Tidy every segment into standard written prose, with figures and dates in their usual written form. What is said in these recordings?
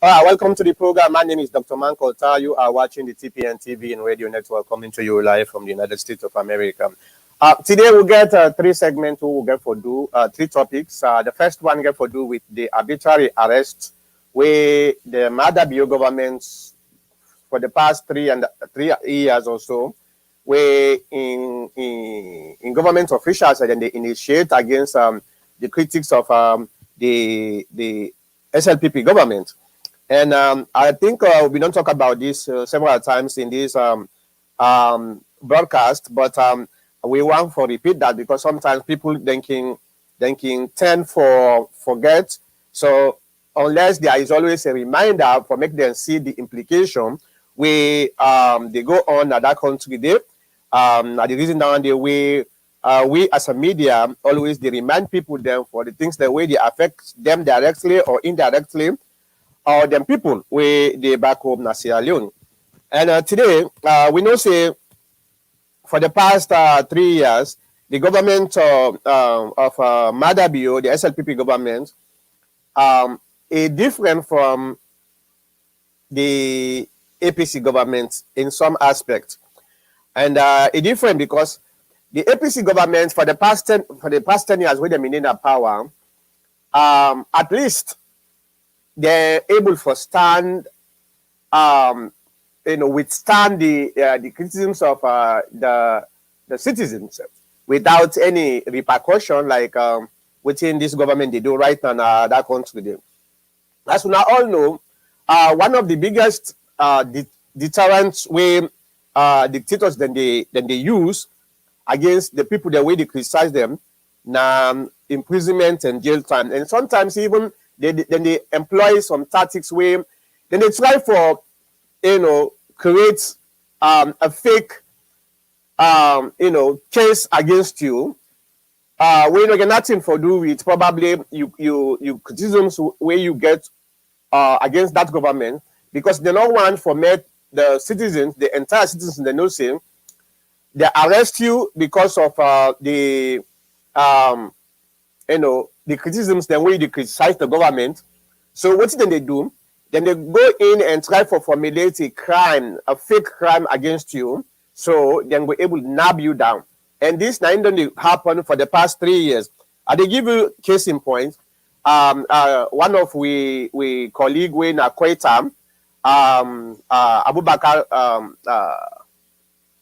All right, welcome to the program. My name is Dr. Mankota. You are watching the TPN TV and radio network coming to you live from the United States of America. Today we'll get three segments. We'll get for do three topics. The first one get for do with the arbitrary arrest, where the Madabio government for the past 3 years or so, where in government officials and they initiate against the critics of the SLPP government. And I think we don't talk about this several times in this broadcast, but we want to repeat that because sometimes people tend for forget. So unless there is always a reminder for make them see the implication, they go on at that country there. The reason down the way we as a media always they remind people them for the things the way they affect them directly or indirectly. Or them people where they back home in Sierra Leone. And today, we know say for the past 3 years, the government of Madabio, the SLPP government, is different from the APC government in some aspects. And it's different because the APC government for the past 10 years where they've been in power, at least they're able to stand, withstand the criticisms of the citizens without any repercussion like within this government they do right now in that country. As we now all know, one of the biggest deterrents where dictators then they use against the people the way they criticize them, now imprisonment and jail time, and sometimes even they employ some tactics where then they try for create a fake case against you where you get nothing for do with probably you criticisms where you get against that government because they don't want for make the citizens, the entire citizens they know say they arrest you because of the criticisms, the way they criticize the government. So what then they do? Then they go in and try for formulate a crime, a fake crime against you. So then we're able to nab you down. And this now only happened for the past 3 years. They give you case in point. One of we colleague when Kweta, Abubakar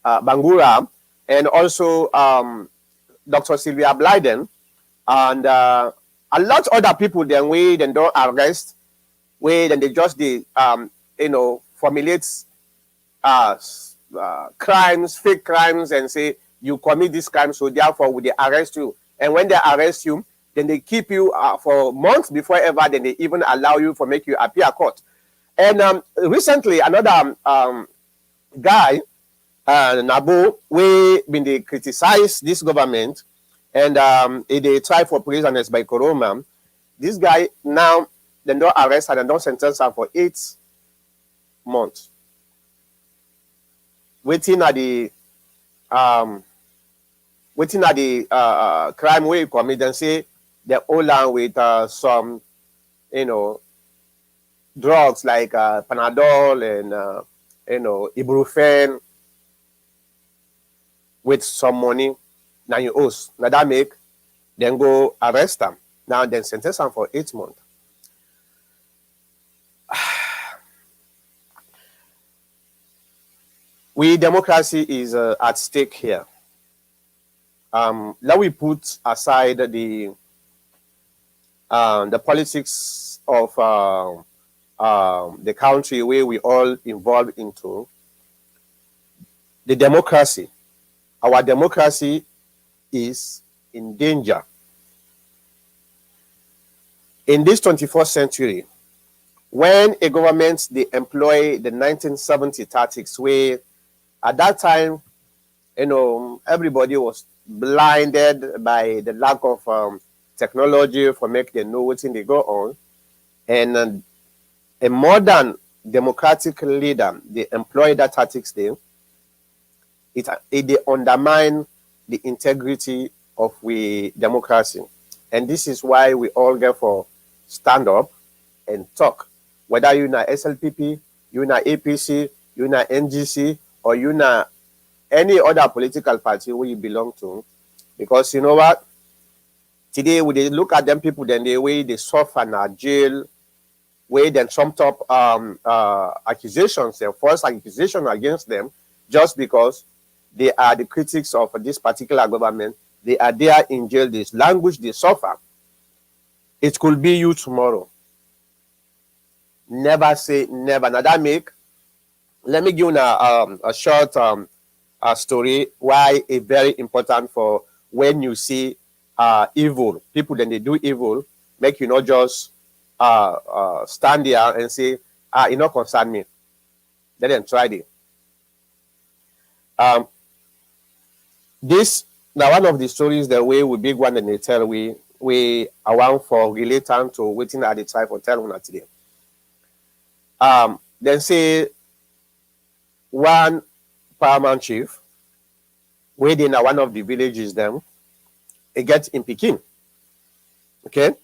Bangura, and also Dr. Sylvia Blyden, and a lot of other people then we then don't arrest, where then they just formulate crimes, fake crimes, and say you commit this crime, so therefore would they arrest you? And when they arrest you, then they keep you for months before ever then they even allow you for make you appear court. And recently another guy, Nabo, we been they criticize this government. And they try for prisoners by Corona. This guy now they don't arrest and don't sentence him for 8 months. Waiting at the crime where you commit and say they're all on with some drugs like Panadol and ibuprofen with some money. Now you owe. Now that make then go arrest them. Now then sentence them for 8 months. Democracy is at stake here. Let we put aside the politics of the country where we all involved into. The democracy, our democracy is in danger. In this 21st century, when a government they employ the 1970 tactics where at that time, everybody was blinded by the lack of technology for make them know what thing they go on. And a modern democratic leader, they employ that tactics there. They undermine the integrity of we democracy. And this is why we all get for stand up and talk whether you're na SLPP, you're na APC, you're na NGC, or you're na any other political party where you belong to. Because you know what? Today, we they look at them people, then the way they suffer in jail, where then some top accusations, false accusation against them, just because they are the critics of this particular government. They are there in jail. This language they suffer. It could be you tomorrow. Never say never. Now that make. Let me give you a short story why it's very important for when you see evil people. Then they do evil. Make you not just stand there and say, it not concern me. Let them try it. This now one of the stories the way we big one and they tell we are one for relating to waiting at the time for tell one today. Then say one paramount chief waiting at one of the villages them it gets in Peking. Okay.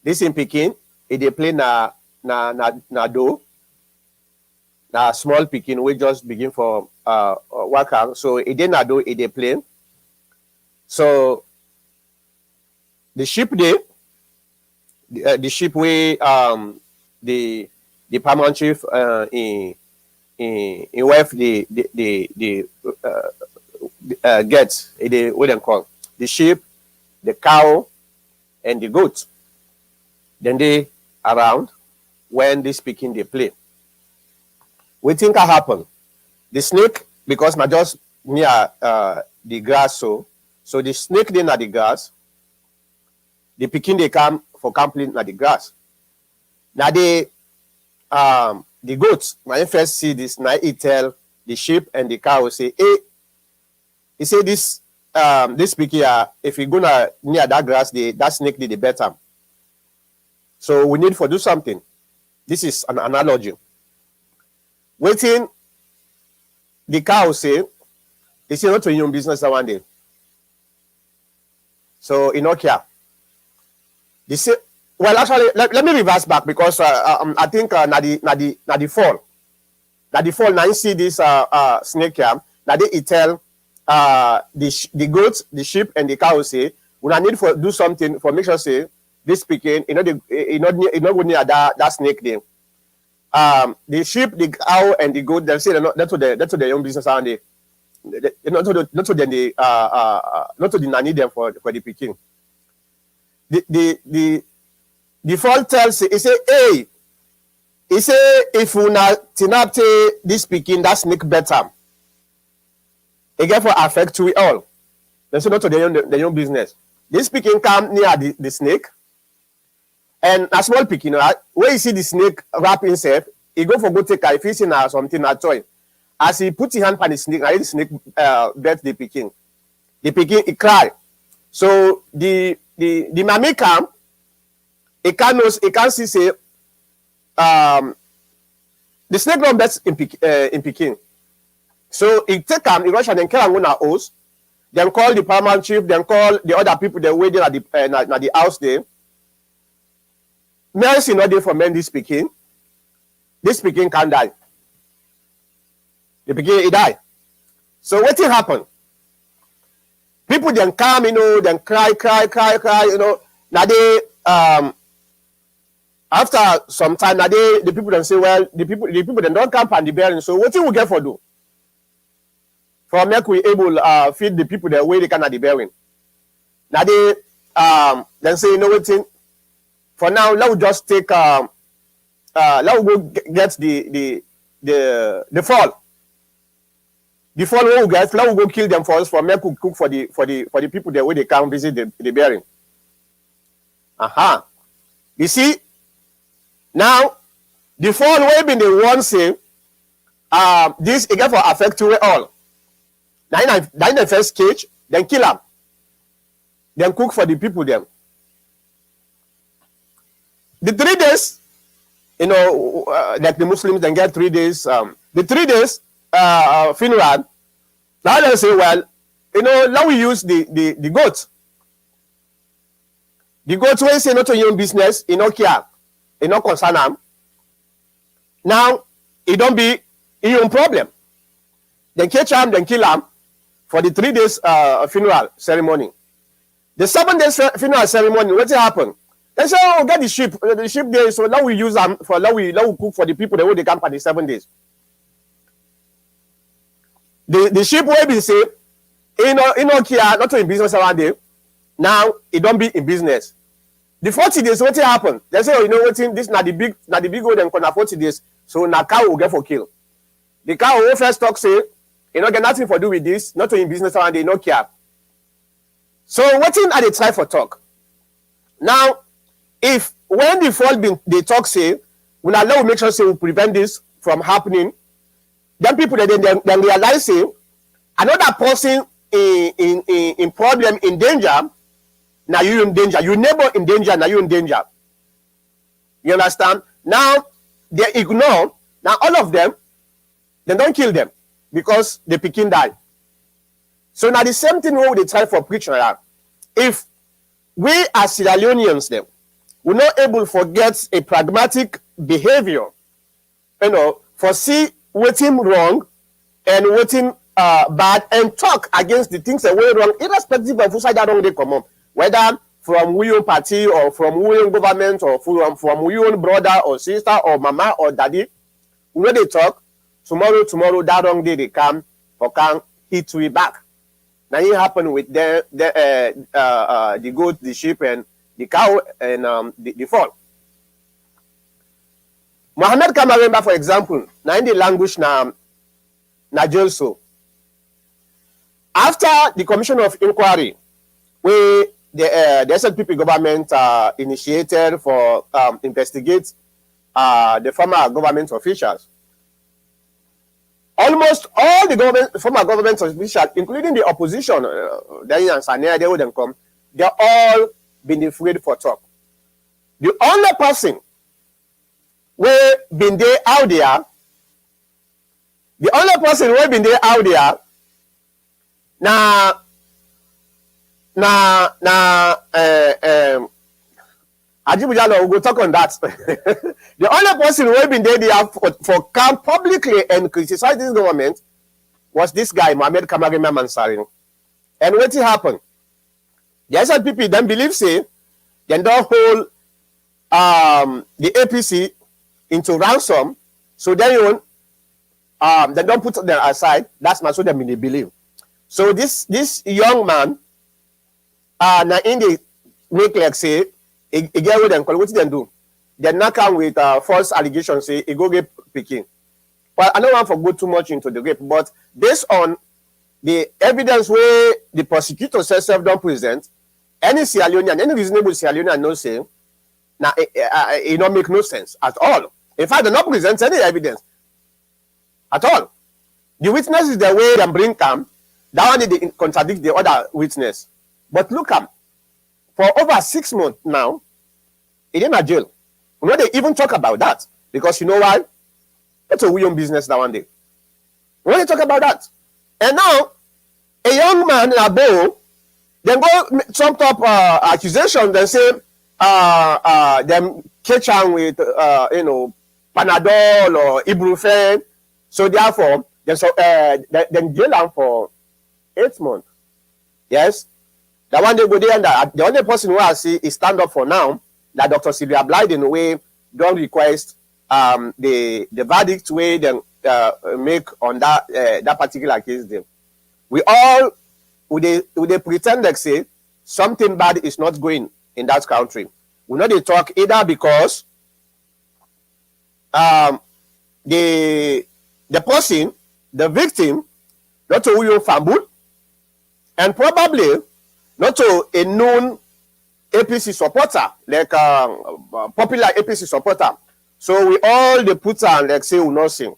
This in Peking, they play na do na small Peking we just begin for worker. So it did not do it they play. So the ship day, the ship way the paramount chief in wife the gets they what they call the sheep, the cow, and the goat. Then they around when they speaking they play. We think what happen. The snake, because my just near the grass, so the snake then at the grass, the Peking they come for camping at the grass. Now they the goats, when I first see this, now he tell the sheep and the cow say, hey, he say this Peking if you gonna near that grass, that snake did the better. So we need for do something. This is an analogy. Waiting, the cow say, it's not to your business one day. So in okay. They say, well, actually, let me reverse back because I think na the fall. Now you see this snake here. Now they tell the goats, the sheep, and the cow say, we need for do something for make sure say this Peking, not go near that snake there. The sheep, the cow, and the goat, they say that's to their own business aren't they? Not to the nanny them for the Peking. The fall tells he say, hey, he say if we not tinapte this Peking, that snake better. It get for affect to it all. They say not to their own business. This Peking come near the snake. And a small Peking, where you see the snake wrap himself, he go for go take if he's in something at toy. As he put his hand on the snake, the snake bet the Peking. The Peking he cry. So the mommy come, he can't see say the snake don't bet in Peking. So he take him, he rush and then kill him on a house. Then call the paramount chief, then call the other people that waiting at the house there. Mercy not there for men this Peking. This Peking can't die. The Peking he die. So what will happen? People then come, then cry, Now they after some time, now the people then say, well, the people then don't camp and the bearing. So what will we get for do? For make we able feed the people the way they can at the bearing. Now they then say, what thing? For now, let we just take let we go get the fall. The fall we get, let we go kill them for us for make we cook for the people the way they can visit the bearing. You see, now the fall way been the one say this again for affect to all. Now in the first cage, then kill them. Then cook for the people them. The 3 days, like the Muslims then get 3 days. The 3 days funeral. Now they say, well, now we use the goat. The goat when say not to your own business, care. it not concern him. Now, it don't be your problem. Then catch him, then kill him for the 3 days funeral ceremony. The 7 days funeral ceremony, what happened? They say, oh, get the sheep there, so now we use them for now we cook for the people the way they come for the 7 days. The sheep will be say, care, not in business around there. Now it don't be in business. The 40 days, what happened? They say, oh, you know what? This not the big old and 40 days. So now cow will get for kill. The cow will first talk say, you know, get nothing for do with this, not in business around they no care. So what are they try for talk? Now, if when the fall they talk say, we allow make sure say we prevent this from happening, then people then realize say another person in problem, in danger, now you in danger. Your neighbor in danger, now you in danger. You understand? Now they ignore. Now all of them, they don't kill them because the Pekin die. So now the same thing what they try for preaching. If we as Sierra Leoneans them, we're not able to forget a pragmatic behavior, you know, foresee waiting wrong and waiting bad and talk against the things that were wrong, irrespective of who side that wrong they come up, whether from your party or from your government or from your brother or sister or mama or daddy. When they talk, tomorrow that wrong day they come for can hit we back. Now it happened with the goat, the sheep, and the cow, and the fall. Mohammed Kamaremba, for example, now in the language na jail so. After the commission of inquiry, where the SLPP government initiated for investigate the former government officials, almost all the former government officials, including the opposition, they wouldn't come. They're all been afraid for talk. The only person where been there out there, Ajibujalo will go talk on that. The only person who have been there for come publicly and criticize this government was this guy, Mohammed Kamaremba Mansarin. And what happened? The SLPP then believe say, they don't hold the APC into ransom, so they don't put them aside. That's not so they believe. So this young man, now in the make like say, again with them, what did they do? They knock out with false allegations, say, go get picking. Well, I don't want to go too much into the rape, but based on the evidence where the prosecutor says self don't present, any Sierra Leonean, any reasonable Sierra Leonean no say, now it don't make no sense at all. In fact, they not present any evidence at all. The witness is the way they bring them, that one they contradict the other witness. But look at for over 6 months now, it ain't a jail. You know, they even talk about that because you know why? It's a weird business that one day. When they talk about that, and now a young man in a bow, then go trumped up accusation, then say them catch him with Panadol or Ibuprofen. So therefore, then jail him for 8 months. Yes. That one day go there, and the only person who I see is stand up for now, that Dr. Sylvia Blythe in a way don't request the verdict way then make on that particular case. Then we all would they pretend like say something bad is not going in that country. We know they talk either because the person, the victim, not to who you fumble, and probably not to a known APC supporter, like popular APC supporter. So we all they put on like say we nothing.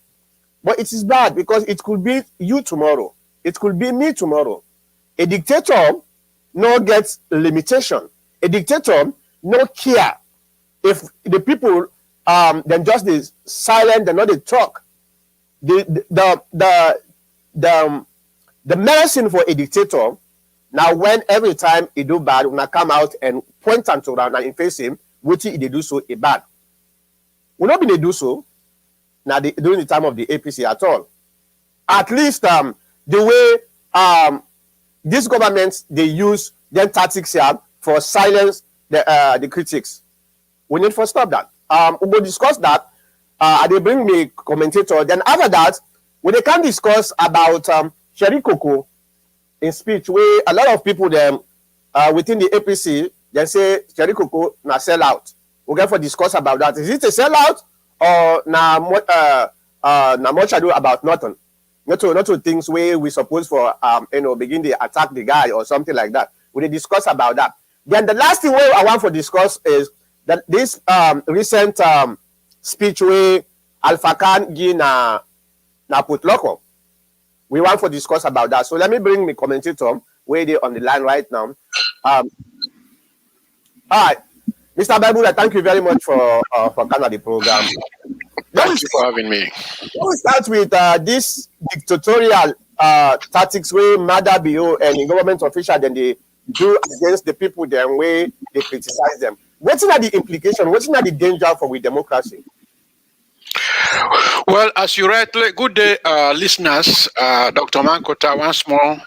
But it is bad because it could be you tomorrow. It could be me tomorrow. A dictator no gets limitation. A dictator no care if the people then just they silent, they not they talk. The medicine for a dictator now when every time he do bad, when I come out and point and to around and face him, what he do so a bad. We not been to do so now during the time of the APC at all. At least the way these governments they use them tactics here for silence the critics. We need to stop that. We will discuss that. They bring me commentator. Then after that, we they can discuss about Sherry Coco in speech where a lot of people them within the APC they say Sherry Coco na sell out. We get for discuss about that. Is it a sellout or na much ado about nothing? Not to things where we suppose for begin to attack the guy or something like that. We discuss about that. Then the last thing I want to discuss is that this recent speech where Alpha Khan give na put Loko. We want to discuss about that. So let me bring my commentator where they on the line right now. All right, Mr. Bible, thank you very much for coming on the program. Thank you for having me. Let's start with this dictatorial tactics where Mada BO and government officials then they do against the people then way they criticize them. What's not the implication? What's not the danger for with democracy? Well, as you rightly, good day, listeners. Dr. Mankota, once more,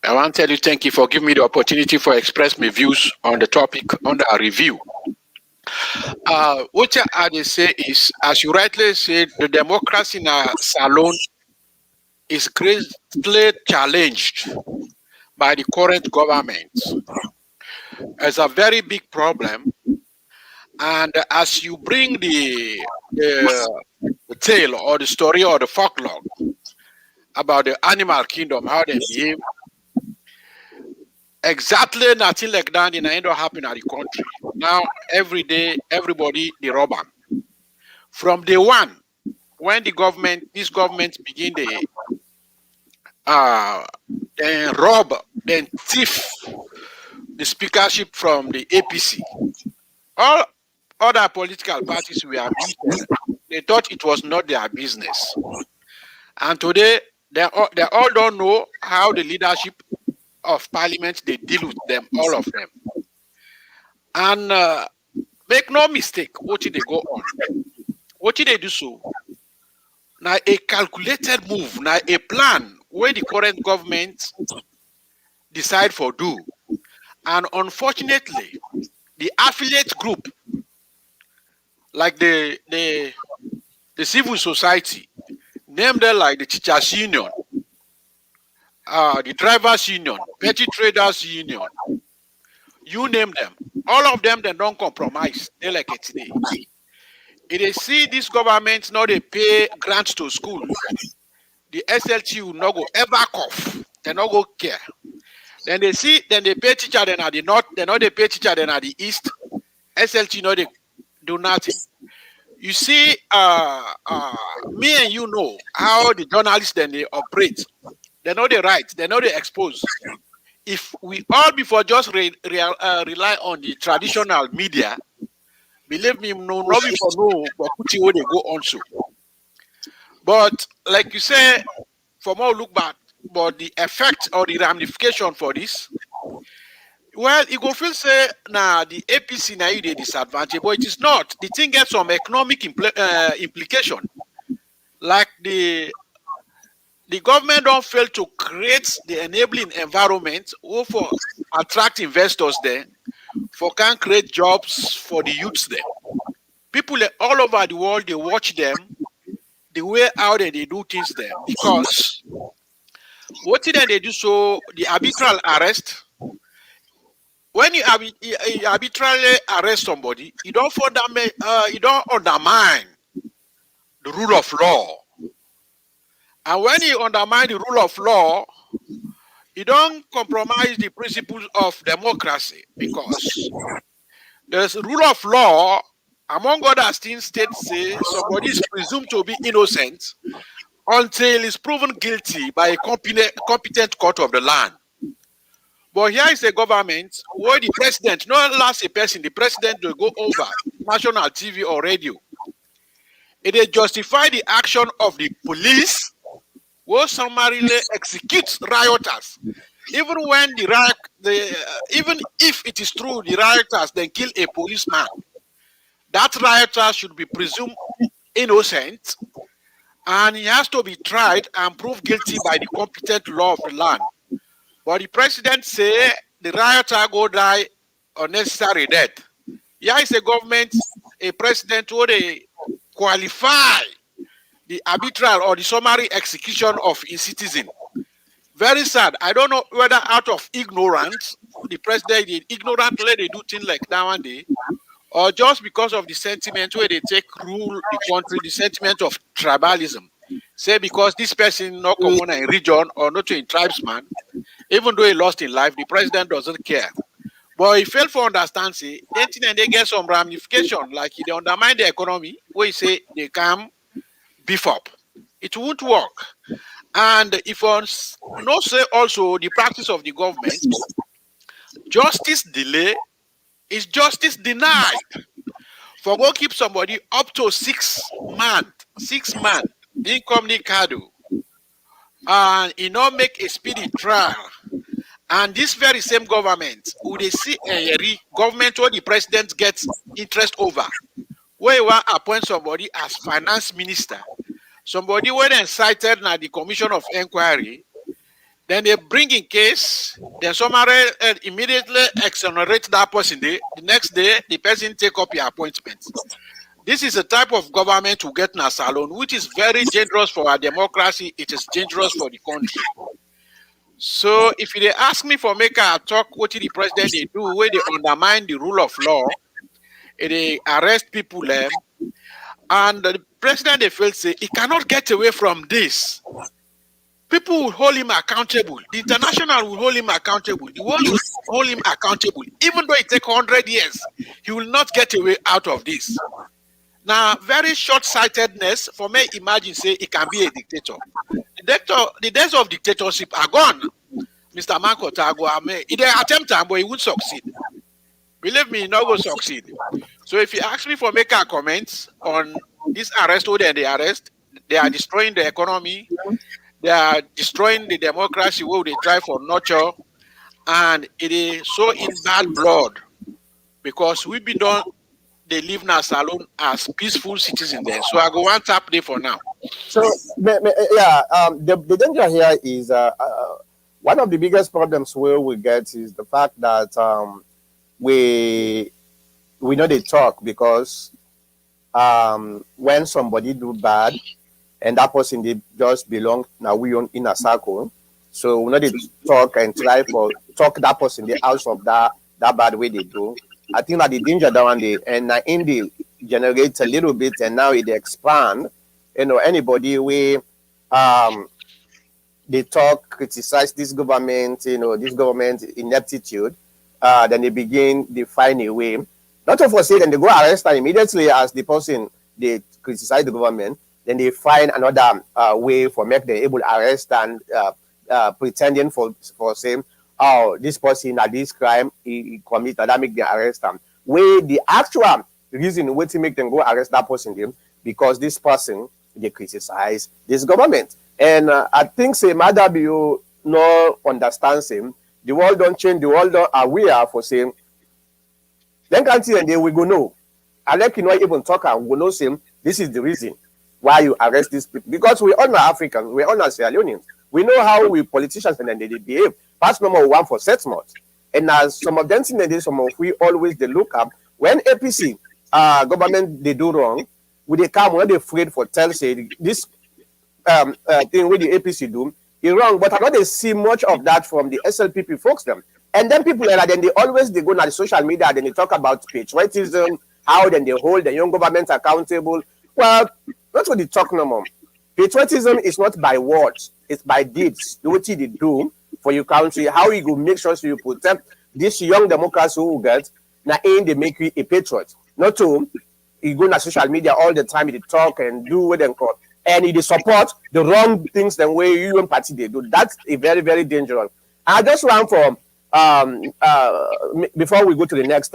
I want to tell you thank you for giving me the opportunity for express my views on the topic under a review. What I say is, as you rightly said, the democracy in our salon is greatly challenged by the current government. It's a very big problem. And as you bring the tale or the story or the folklore about the animal kingdom, how they behave, exactly nothing like that in the end of happening at the country. Now, every day, everybody, they rob them. From day one, when this government begin then rob, then thief the speakership from the APC. All other political parties were beaten. They thought it was not their business. And today, they all don't know how the leadership of parliament, they deal with them, all of them. And make no mistake, what did they go on? What did they do so? Now, a calculated move, now a plan where the current government decide for do. And unfortunately, the affiliate group, like the civil society, named them like the Teachers Union, the Drivers Union, Petty Traders Union, you name them. All of them, they don't compromise. They like it today. If they see this government, now they pay grants to school, the SLT will not go ever cough. They not go care. Then they pay teacher, then at the north, they know they pay teacher, then at the east. SLT, no, they do nothing. You see, me and you know how the journalists then they operate. They know they write, they know they expose. If we all before just rely on the traditional media, believe me, no before no, but where they go on so. But like you say, for more look back, but the effect or the ramification for this, well, you go feel say now the APC now they disadvantage, but it is not. The thing gets some economic implication, like the government don't fail to create the enabling environment or for attract investors there, for can create jobs for the youths there. People all over the world, they watch them, the way how they do things there. Because what did they do so, the arbitral arrest, when you arbitrarily arrest somebody, you don't undermine the rule of law. And when you undermine the rule of law, you don't compromise the principles of democracy, because there's a rule of law, among other things, states say somebody is presumed to be innocent until he's proven guilty by a competent court of the land. But here is a government where the president, not last a person, the president will go over national TV or radio. It justify the action of the police who summarily executes rioters, even when even if it is true the rioters then kill a policeman. that rioter should be presumed innocent, and he has to be tried and proved guilty by the competent law of the land. But the president say the rioter go die unnecessary death. Here is a government, a president who they qualify the arbitrary or the summary execution of a citizen. Very sad. I don't know whether out of ignorance, the president did ignorantly they do things like that one day, or just because of the sentiment where they take rule the country, the sentiment of tribalism. Say because this person not common in region or not in tribesman, even though he lost in life, the president doesn't care. But he failed to understand, say, then they get some ramification, like they undermine the economy, where he say they come beef up. It won't work. And if one not say also the practice of the government, justice delay is justice denied. For go keep somebody up to 6 months, income the Khanu, and he not make a speedy trial. And this very same government, would they see a government where the president gets interest over, where you want to appoint somebody as finance minister, somebody when they cited now the commission of inquiry, then they bring in case, then somebody immediately exonerate that person. The next day, the person take up your appointment. This is a type of government to get in a salon, which is very dangerous for our democracy. It is dangerous for the country. So if they ask me for make a talk, what the president they do, where they undermine the rule of law, they arrest people, and the president they feel say he cannot get away from this. People will hold him accountable. The international will hold him accountable. The world will hold him accountable. Even though it takes 100 years, he will not get away out of this. Now, very short-sightedness, for me, imagine, say, he can be a dictator. The days of dictatorship are gone. Mr. Marco Tago, he they attempt to, but he won't succeed. Believe me, he not going to succeed. So if you ask me for make a comment on this arrest or the arrest, they are destroying the economy, they are destroying the democracy where they try for nurture, and it is so in bad blood because we be done. They live in a salon as peaceful citizens there. So I go one tap there for now. So the danger here is one of the biggest problems where we get is the fact that we know they talk because when somebody do bad and that person they just belong now we on in a circle, so we know they talk and try for talk that person they out of that bad way they do. I think that the danger that one day and in the generate a little bit and now it expand. You know, anybody we they talk, criticize this government, you know, this government ineptitude, then they find a way. Not of course, then they go arrest them immediately as the person they criticize the government, then they find another way for make them able to arrest and pretending for saying, oh, this person at this crime he committed, that make them arrest them. Where the actual reason why to make them go arrest that person because this person they criticize this government. And I think say Madam you no understands him. The world don't change, the world don't aware for saying then can't see and they will go no. I like you not even talk and we know saying this is the reason why you arrest these people. Because we all know Africans, we all know Sierra Leoneans. We know how we politicians and then they behave. Pass number one for 6 months. And as some of them think some of we always they look up when APC government they do wrong, when they come when they afraid for tell say this thing with the APC do is wrong, but I know they see much of that from the SLPP folks them. And then people like that, then they always they go on the social media, then they talk about patriotism, how then they hold the young government accountable. Well, that's what they talk no more. Patriotism is not by words, it's by deeds. Do what you do for your country, how you go make sure so you protect this young democracy who get now aim they make you a patriot. Not to you go on social media all the time, you talk and do what they call and you support the wrong things the way you and party they do. That's a very, very dangerous. I just ran for before we go to the next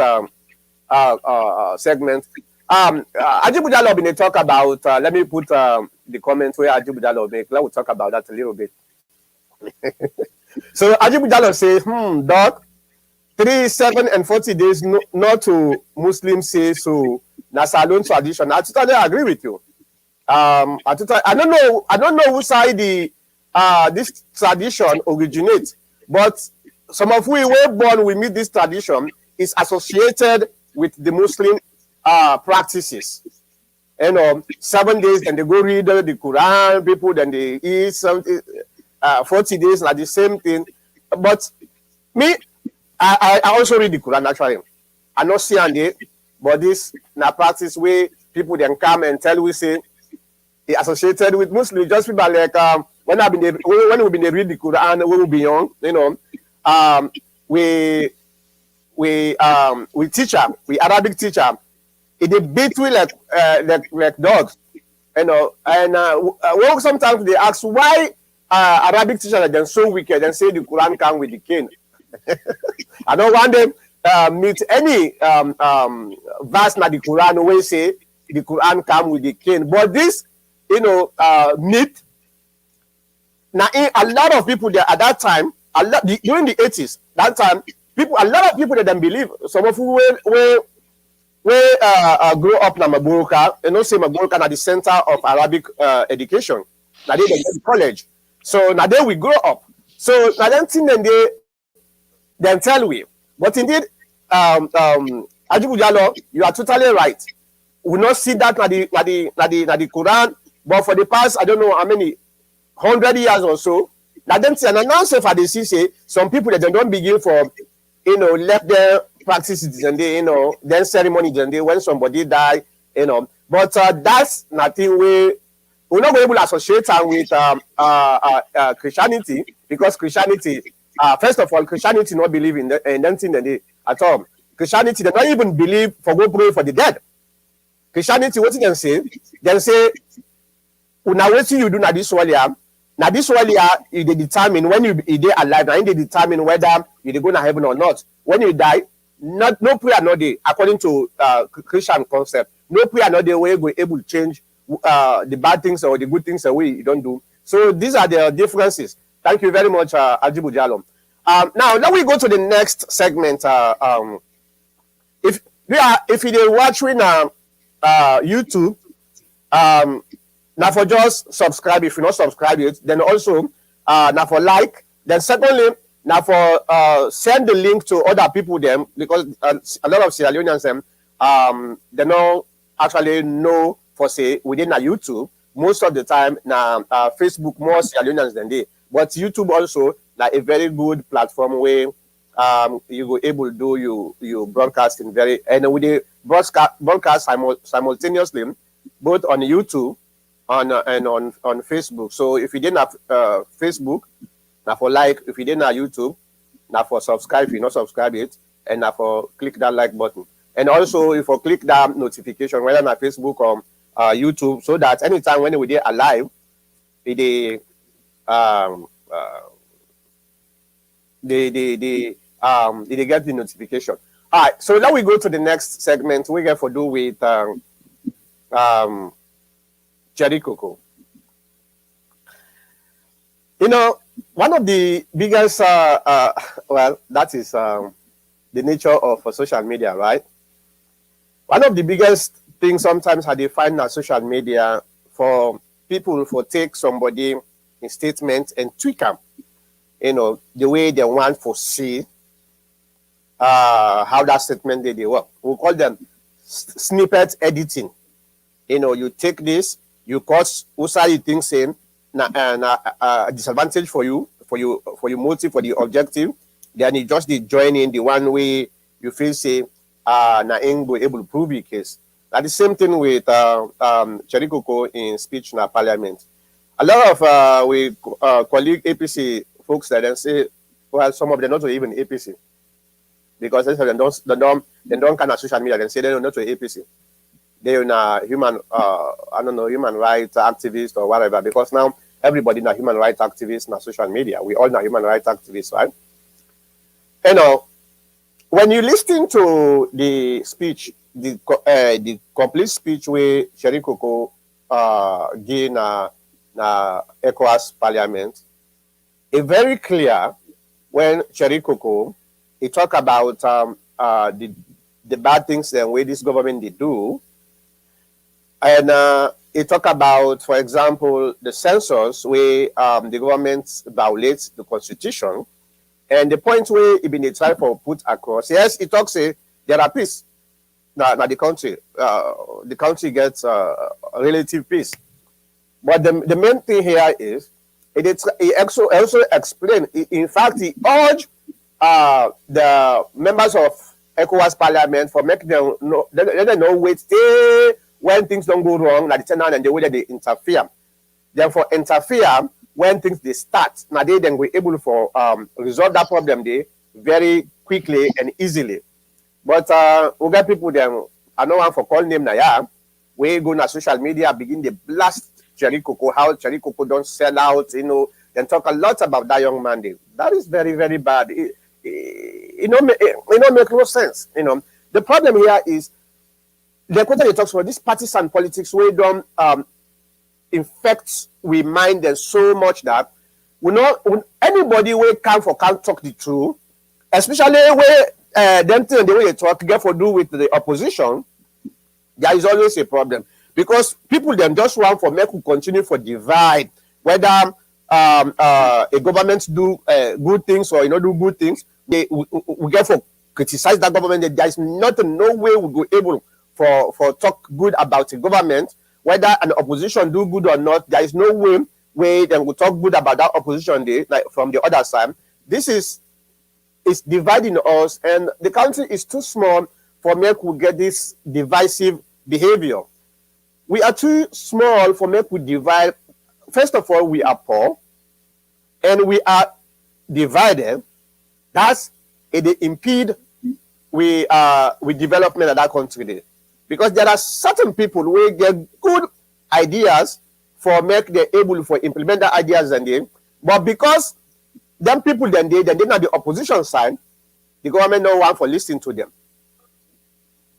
segment. Ajibudalo been talk about let me put the comments where Ajibudalo make. Let me talk about that a little bit. So Ajibudalo says, Doc, 3, 7, and 40 days not to Muslims say so. Salon tradition. I totally agree with you. I don't know whose side the this tradition originates, but some of we were born we meet this tradition is associated with the Muslim practices. 7 days, then they go read the Quran, people, then they eat something, 40 days, like the same thing. But me, I also read the Quran actually. I not see and day, but this na practice where people then come and tell we say it associated with Muslims. Just people like when we been read the Quran, we will be young, we teacher, we Arabic teacher. It beat we like dogs, and sometimes they ask why Arabic teachers are then so wicked and say the Quran come with the cane. I don't want them meet any verse na the Quran where say the Quran come with the cane. But this, myth. Now, a lot of people there at that time, during the 80s, that time, a lot of people that didn't believe. Some of who grow up na Maburuka, say Maburuka at the center of Arabic education. Now they go to college. So now they we grow up. So now then thing then tell we. But indeed, Ajibu Jallo, you are totally right. We not see that na the Quran, but for the past, I don't know how many 100 years or so, now then and announce for the say some people that they don't begin for left their practices and they then ceremonies and they when somebody die, but that's nothing we're not able to associate with Christianity, because Christianity, first of all, Christianity not believe in anything that they at all. Christianity they not even believe for go pray for the dead. Christianity, what they say? They say, now what you do now this wall here. Now this wall here, they determine when you they alive, and they determine whether you're going to heaven or not. When you die, no prayer no day, according to Christian concept. No prayer no day where you're able to change the bad things or the good things away you don't do. So these are the differences. Thank you very much, Ajibu Jallo. Now let we go to the next segment. If you're watching YouTube, now for just subscribe. If you not subscribe it, then also now for like. Then secondly, now for send the link to other people them, because a lot of Sierra Leoneans them they don't actually know for say within a YouTube. Most of the time now Facebook more Sierra Leoneans than they, but YouTube also like a very good platform where you go able to do you broadcasting very and with the broadcast simultaneously both on YouTube and on Facebook. So if you didn't have Facebook, now for like, if you didn't have YouTube, now for subscribe, if you not subscribe it, and now for click that like button. And also if you click that notification whether on Facebook or YouTube, so that anytime when we are alive, they get the notification. All right, so now we go to the next segment. We get for do with Cherry Cocoa. One of the biggest well, that is the nature of social media, right? One of the biggest things sometimes how they find on social media for people for take somebody in statement and tweak them, the way they want for see how that statement they work. We'll call them snippet editing. You take this, you cause also you think saying a disadvantage for your motive, for the objective, then you just join in the one way you feel say na ain't able to prove your case. Now the same thing with Cherry Cocoa in speech in parliament. A lot of we colleague APC folks that then say, well, some of them not even APC, because they don't kind of social media and say they're not to APC. They're human human rights activists or whatever, because now everybody na human rights activists na social media. We all na human rights activists, right? When you listen to the speech, the complete speech where Cherry Cocoa gave na ECOWAS Parliament, it's very clear when Cherry Cocoa he talk about the bad things the way this government they do, And it talk about, for example, the census where the government violates the constitution. And the point where it been tried for put across, yes, it talks say there are peace. Now the country gets relative peace. But the main thing here is it also explained. In fact, he urged the members of ECOWAS Parliament for making them know, let them know wait stay when things don't go wrong, like the tenant and the way that they interfere. Therefore, interfere when things they start. Now they then we're able to resolve that problem they very quickly and easily. But we got people then I know one for call name now, yeah. We go on social media, begin the blast Cherry Coco, how Cherry Coco don't sell out, you know, then talk a lot about that young man. That is very, very bad. It don't make no sense. You know, the problem here is the question he talks about this partisan politics we don't infect we mind them so much that we know anybody will come for can't talk the truth, especially where them thing the way they talk get for do with the opposition. There is always a problem because people them just want for make we continue for divide whether a government do good things or do good things. We get for criticize that government. There is nothing, no way we go able for talk good about the government, whether an opposition do good or not. There is no way then we talk good about that opposition like from the other side. This is dividing us, and the country is too small for make we get this divisive behavior. We are too small for make we divide. First of all, we are poor, and we are divided. That's it impede we development of that country. Because there are certain people who get good ideas for make them able for implement the ideas and they, but because them people then they not the opposition side, the government no one for listening to them.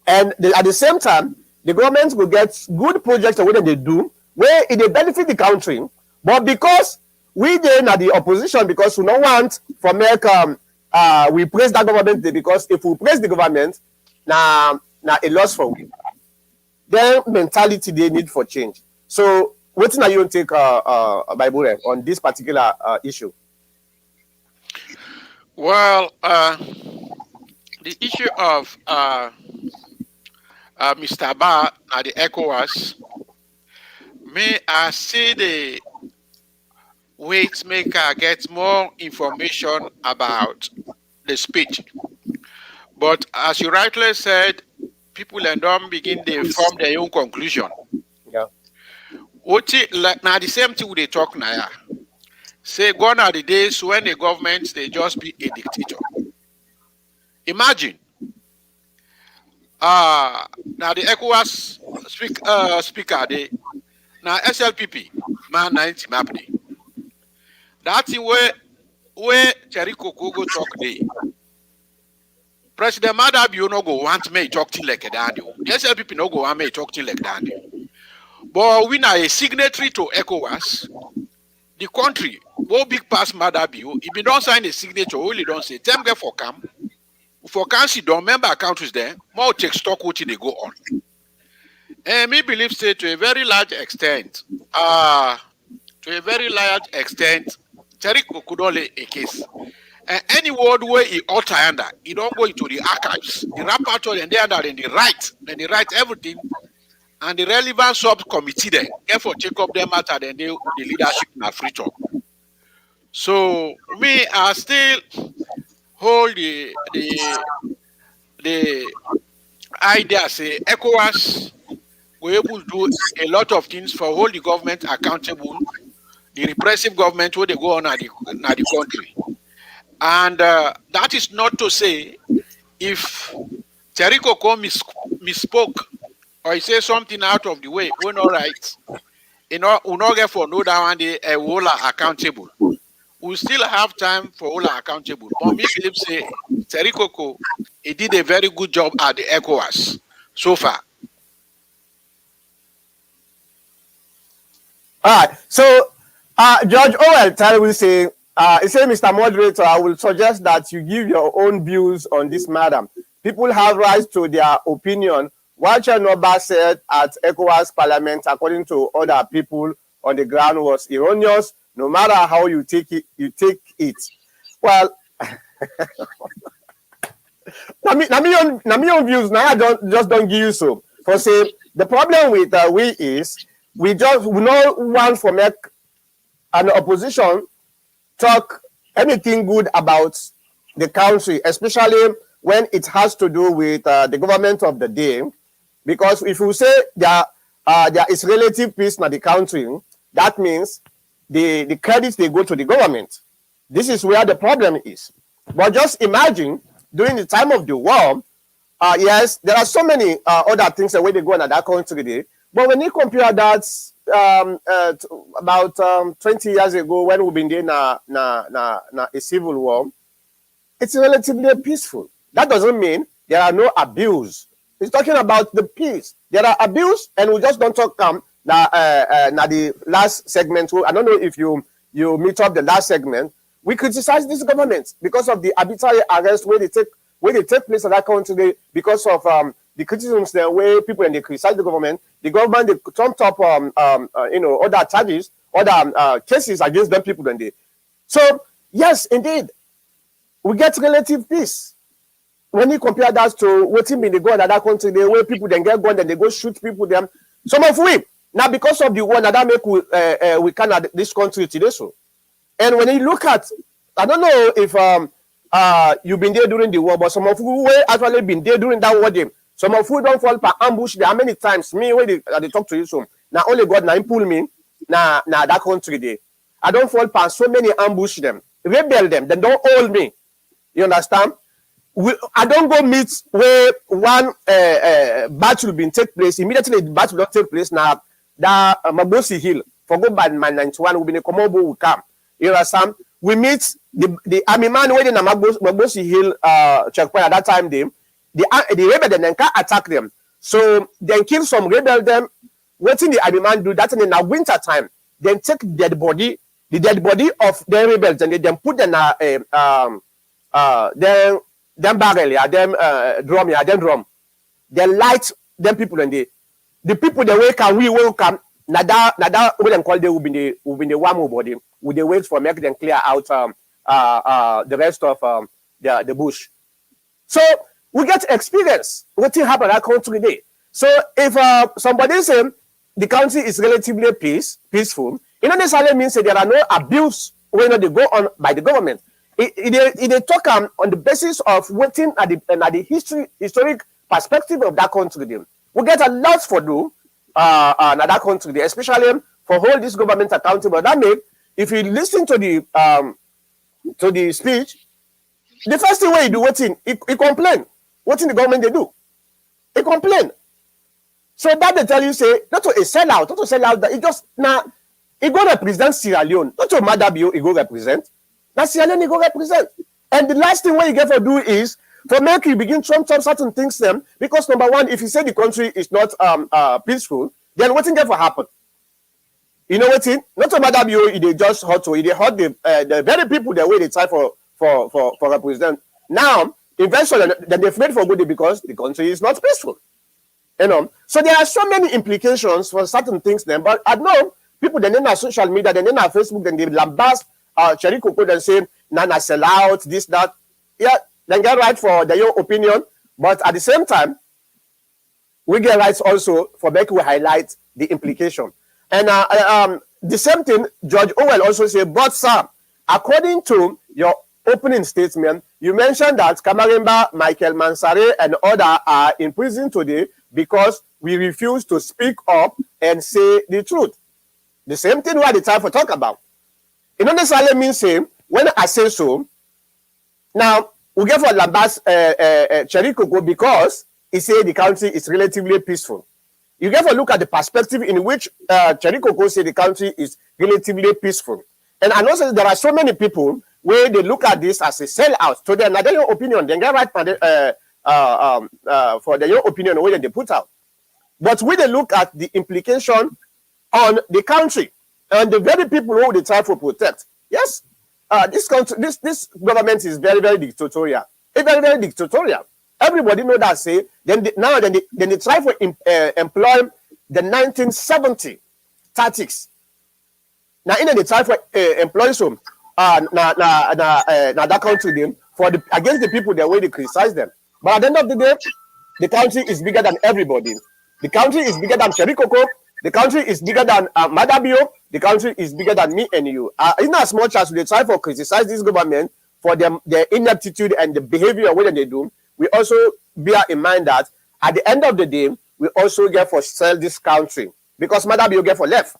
And at the same time, the government will get good projects the way that they do, where it they benefit the country, but because we then are the opposition, because we don't want for make we praise that government because if we praise the government, now a loss for we. Then mentality they need for change. So what are you take Bible on this particular issue? Well, the issue of Mr. Ba at the ECOWAS, may I see the ways maker get more information about the speech. But as you rightly said, people and them begin to form their own conclusion. Yeah. Now the same thing they talk now. Say gone are the days when the government they just be a dictator. Imagine. Now the ECOWAS speaker they now SLPP man 90 map day. That's where Cherry Coco go talk day. President Madabio no go want me talk to like a dandy. The SLPP no go want me talk to like dandy. But we now a signatory to ECOWAS, the country go big pass Madabio. If you don't sign a signature, only don't say them get for camp. For council don't member countries there, more take stock what they go on. And me believe say to a very large extent, Cherry Coco could only a case. Any word where he alter under, he don't go into the archives, the rapporteur and they write everything, and the relevant subcommittee there, therefore take up their matter, then the leadership na free talk. So me, I still hold the idea say ECOWAS were able to do a lot of things for hold the government accountable, the repressive government where they go on at the country. And that is not to say if Cherry Coco misspoke or he say something out of the way, we're not right. We not get for no that one day Ola accountable. We still have time for Ola accountable. But me believe say Cherry Coco he did a very good job at the ECOWAS so far. All right. So Judge Owell tell we say he said, Mr. Moderator, I will suggest that you give your own views on this matter. People have rights to their opinion what Chenoba said at ECOWAS Parliament, according to other people on the ground, was erroneous. No matter how you take it. Well, my views now. I don't give you so. For say the problem with we is we no one for make an opposition talk anything good about the country, especially when it has to do with the government of the day. Because if you say there is relative peace in the country, that means the credits they go to the government. This is where the problem is. But just imagine during the time of the war, yes, there are so many other things the way they go in that country today. But when you compare that about 20 years ago when we've been there a civil war, it's relatively peaceful. That doesn't mean there are no abuse. It's talking about the peace. There are abuse, and we just don't talk the last segment. I don't know if you meet up the last segment. We criticize this government because of the arbitrary arrest where they take place in that country because of the criticisms the way people and they criticize the government. The government they trumped up other charges, other cases against them people and they. So yes, indeed, we get relative peace. When you compare that to what in the go in that country, the way people then get gun and they go shoot people them. Some of we now because of the war that make we can this country today so. And when you look at, I don't know if you've been there during the war, but some of you actually been there during that war game. Some of you don't fall for ambush. There are many times me when they talk to you so now only God now pull me now that country there. I don't fall for so many ambush them, rebel them, then don't hold me. You understand? I don't go meet where one battle been take place. Immediately the battle don't take place now. That Mabosi Hill, for go by my 91, will be the Komobo will come. You understand? We meet the army man waiting at Mabosi Hill checkpoint at that time. The rebel then can attack them. So then kill some rebel them. Waiting the army man do that in the winter time. Then take the dead body of the rebels and then put them them barrel, yeah, them drum, yeah, them drum. They light them people and the people they wake and we welcome. Nada what them call they will be the one body. Would they wait for make them clear out the rest of the bush. So we get experience what thing happen in that country today. So if somebody say the country is relatively peaceful, it not necessarily means that there are no abuse when they go on by the government. It talk on the basis of waiting at the historic perspective of that country. We get a lot for do in that country, especially for hold this government accountable. That means if you listen to the speech, the first thing you do waiting, he complain. What in the government they do? He complain. So that they tell you say not to sell out, that it just now he go represent Sierra Leone, not to Madabio, he go represent. That's Sierra Leone go represent. And the last thing what you get to do is for make you begin to trump certain things them because number one, if you say the country is not peaceful, then what thing get for happen? You know what thing? Not to matter you, they just hurt to it hurt the very people the way they try for represent. Now, eventually then they're afraid for good because the country is not peaceful. You know, so there are so many implications for certain things then, but I know people then in social media, then in Facebook, then they lambast Cherry Coco then say, Nana sell out, this, that. Yeah, then get right for their own opinion. But at the same time, we get rights also for make we highlight the implication. And the same thing, George Orwell also said, but sir, according to your opening statement, you mentioned that Kamarimba, Michael Mansare, and others are in prison today because we refuse to speak up and say the truth. The same thing we had the time for talk about. It don't necessarily mean same. When I say so, now we get for Lambas Cherry Coco because he said the country is relatively peaceful. You get to look at the perspective in which Cherry Coco say the country is relatively peaceful. And I know that there are so many people where they look at this as a sellout. So they're not their opinion. They get right for their opinion where they put out. But when they look at the implication on the country and the very people who they try to protect, yes, this country, this government is very, very dictatorial. It's very, very dictatorial. Everybody know that, say, then they try for employ the 1970 tactics. Now, in they try for employ some that country them for the against the people the way they criticize them. But at the end of the day, the country is bigger than everybody. The country is bigger than Cherikoko. The country is bigger than Madabio. The country is bigger than me and you. In as much as they try for criticize this government for their ineptitude and the behavior what they do, we also bear in mind that at the end of the day, we also get for sell this country because Madabio get for left.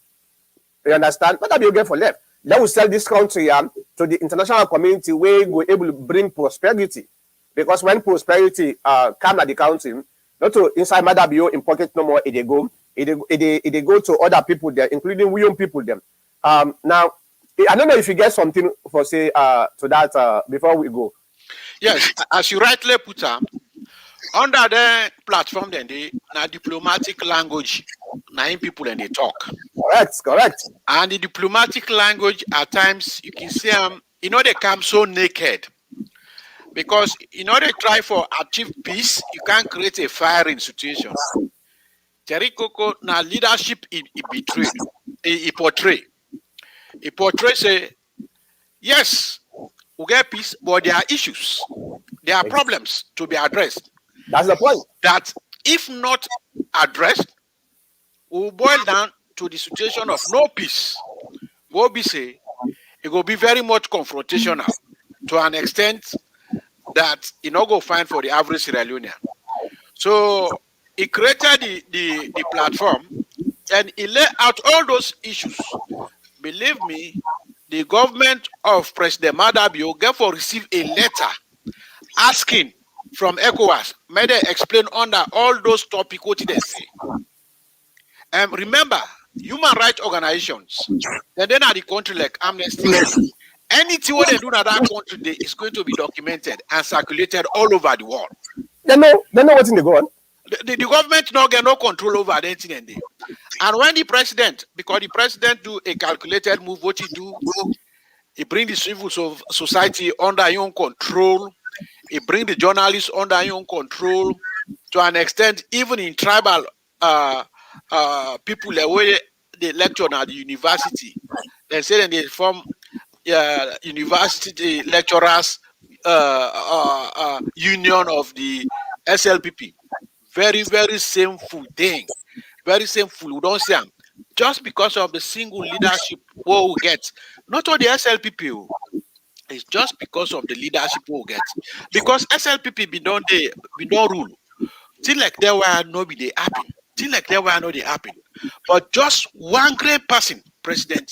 You understand? Madabio get for left. They will sell this country to the international community where we able to bring prosperity. Because when prosperity come at the country, not to inside Madabio in pocket no more, they go to other people there, including young people them. Now, I don't know if you get something for say to that before we go. Yes, as you rightly put up, under the platform, then they diplomatic language, 9 people and they talk. Correct. And the diplomatic language at times you can see they come so naked. Because they try for achieve peace, you can't create a firing situation. Cherikoko now leadership he betrayed. He portray. He portray say, yes, we get peace, but there are issues. There are problems to be addressed. That's the point. That if not addressed, will boil down to the situation of no peace. What we say, it will be very much confrontational to an extent that go find for the average Sierra Leonean. So he created the platform and he laid out all those issues. Believe me, the government of President Madabio therefore received a letter asking from ECOWAS, may they explain under all those topics what they say. Remember, human rights organizations, then are the country like Amnesty. Anything what they do in that country is going to be documented and circulated all over the world. They know what's in the go on. The government not get no control over anything and they. And when the president, because the president do a calculated move, what he do, he bring the civil society under his own control. He bring the journalists under his own control to an extent, even in tribal people the way they lecture at the university. They say that they form university lecturers union of the SLPP. Very, very shameful thing. Very shameful. We don't see them. Just because of the single leadership we get. Not all the SLPP. It's just because of the leadership we get. Because SLPP be don't rule. Till like there were nobody happen. Till like there were nobody happen. But just one great person, President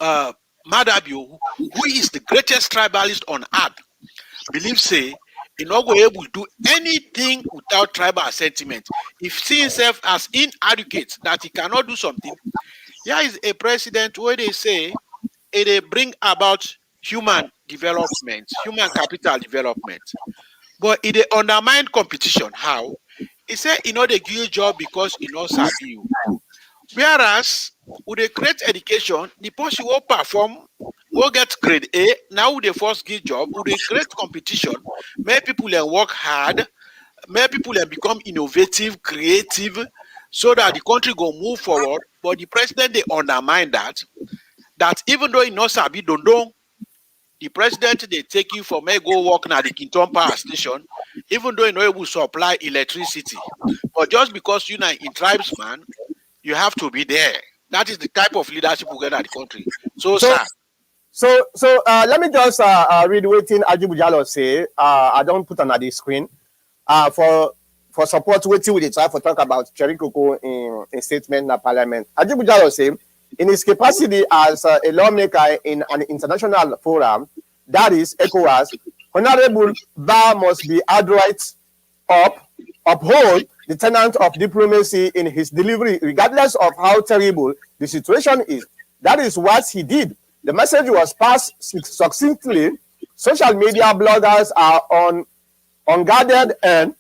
Madabio, who is the greatest tribalist on earth, believes say he not go able to do anything without tribal sentiment. If he sees himself as inadequate, that he cannot do something, here is a president where they say they bring about human development, human capital development. But it undermine competition. How? He said they give you job because he knows sabi you. Whereas with the great education, the person will perform, will get grade A. Now they first give job. With the great competition, many people work hard, many people become innovative, creative, so that the country go move forward. But the president they undermine that even though he knows sabi don't know, the president they take you for may go work na the Kinton power station, even though you know able to supply electricity. But just because you're in tribesman, you have to be there. That is the type of leadership we get at the country. So sad. So let me just read what Ajibujalo say. I don't put on the screen. For support waiting with the try for talk about Cherikoko in statement in the parliament. Ajibujalo say in his capacity as a lawmaker in an international forum, that is ECOWAS, Honorable Ba must be adroit uphold the tenant of diplomacy in his delivery, regardless of how terrible the situation is. That is what he did. The message was passed succinctly. Social media bloggers are unguarded and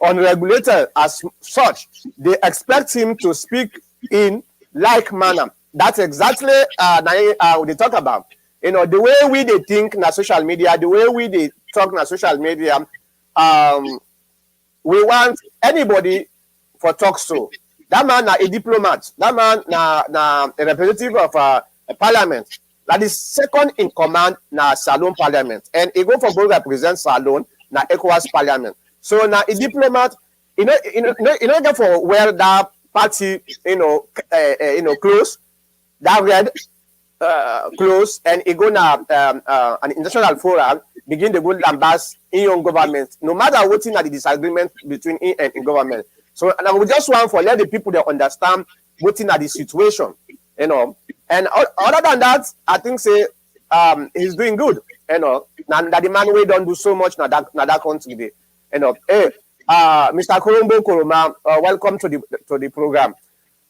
unregulated as such. They expect him to speak in like manner. That's exactly what they talk about. The way we they think na social media, the way we they talk na social media, we want anybody for talk so. That man na a diplomat. That man na a representative of a parliament. That is second in command na Salon Parliament. And he go for both represent Salon na ECOWAS Parliament. So na a diplomat, you know get for where that party, close, that red close, and he go na an international forum, begin the good ambassador in your government. No matter what in the disagreement between him and in government. So and I would just want for let the people that understand what in the situation, And other than that, I think say he's doing good, Now that the man we don't do so much now that country, Hey, Mr. Kolombo Koroma, welcome to the program.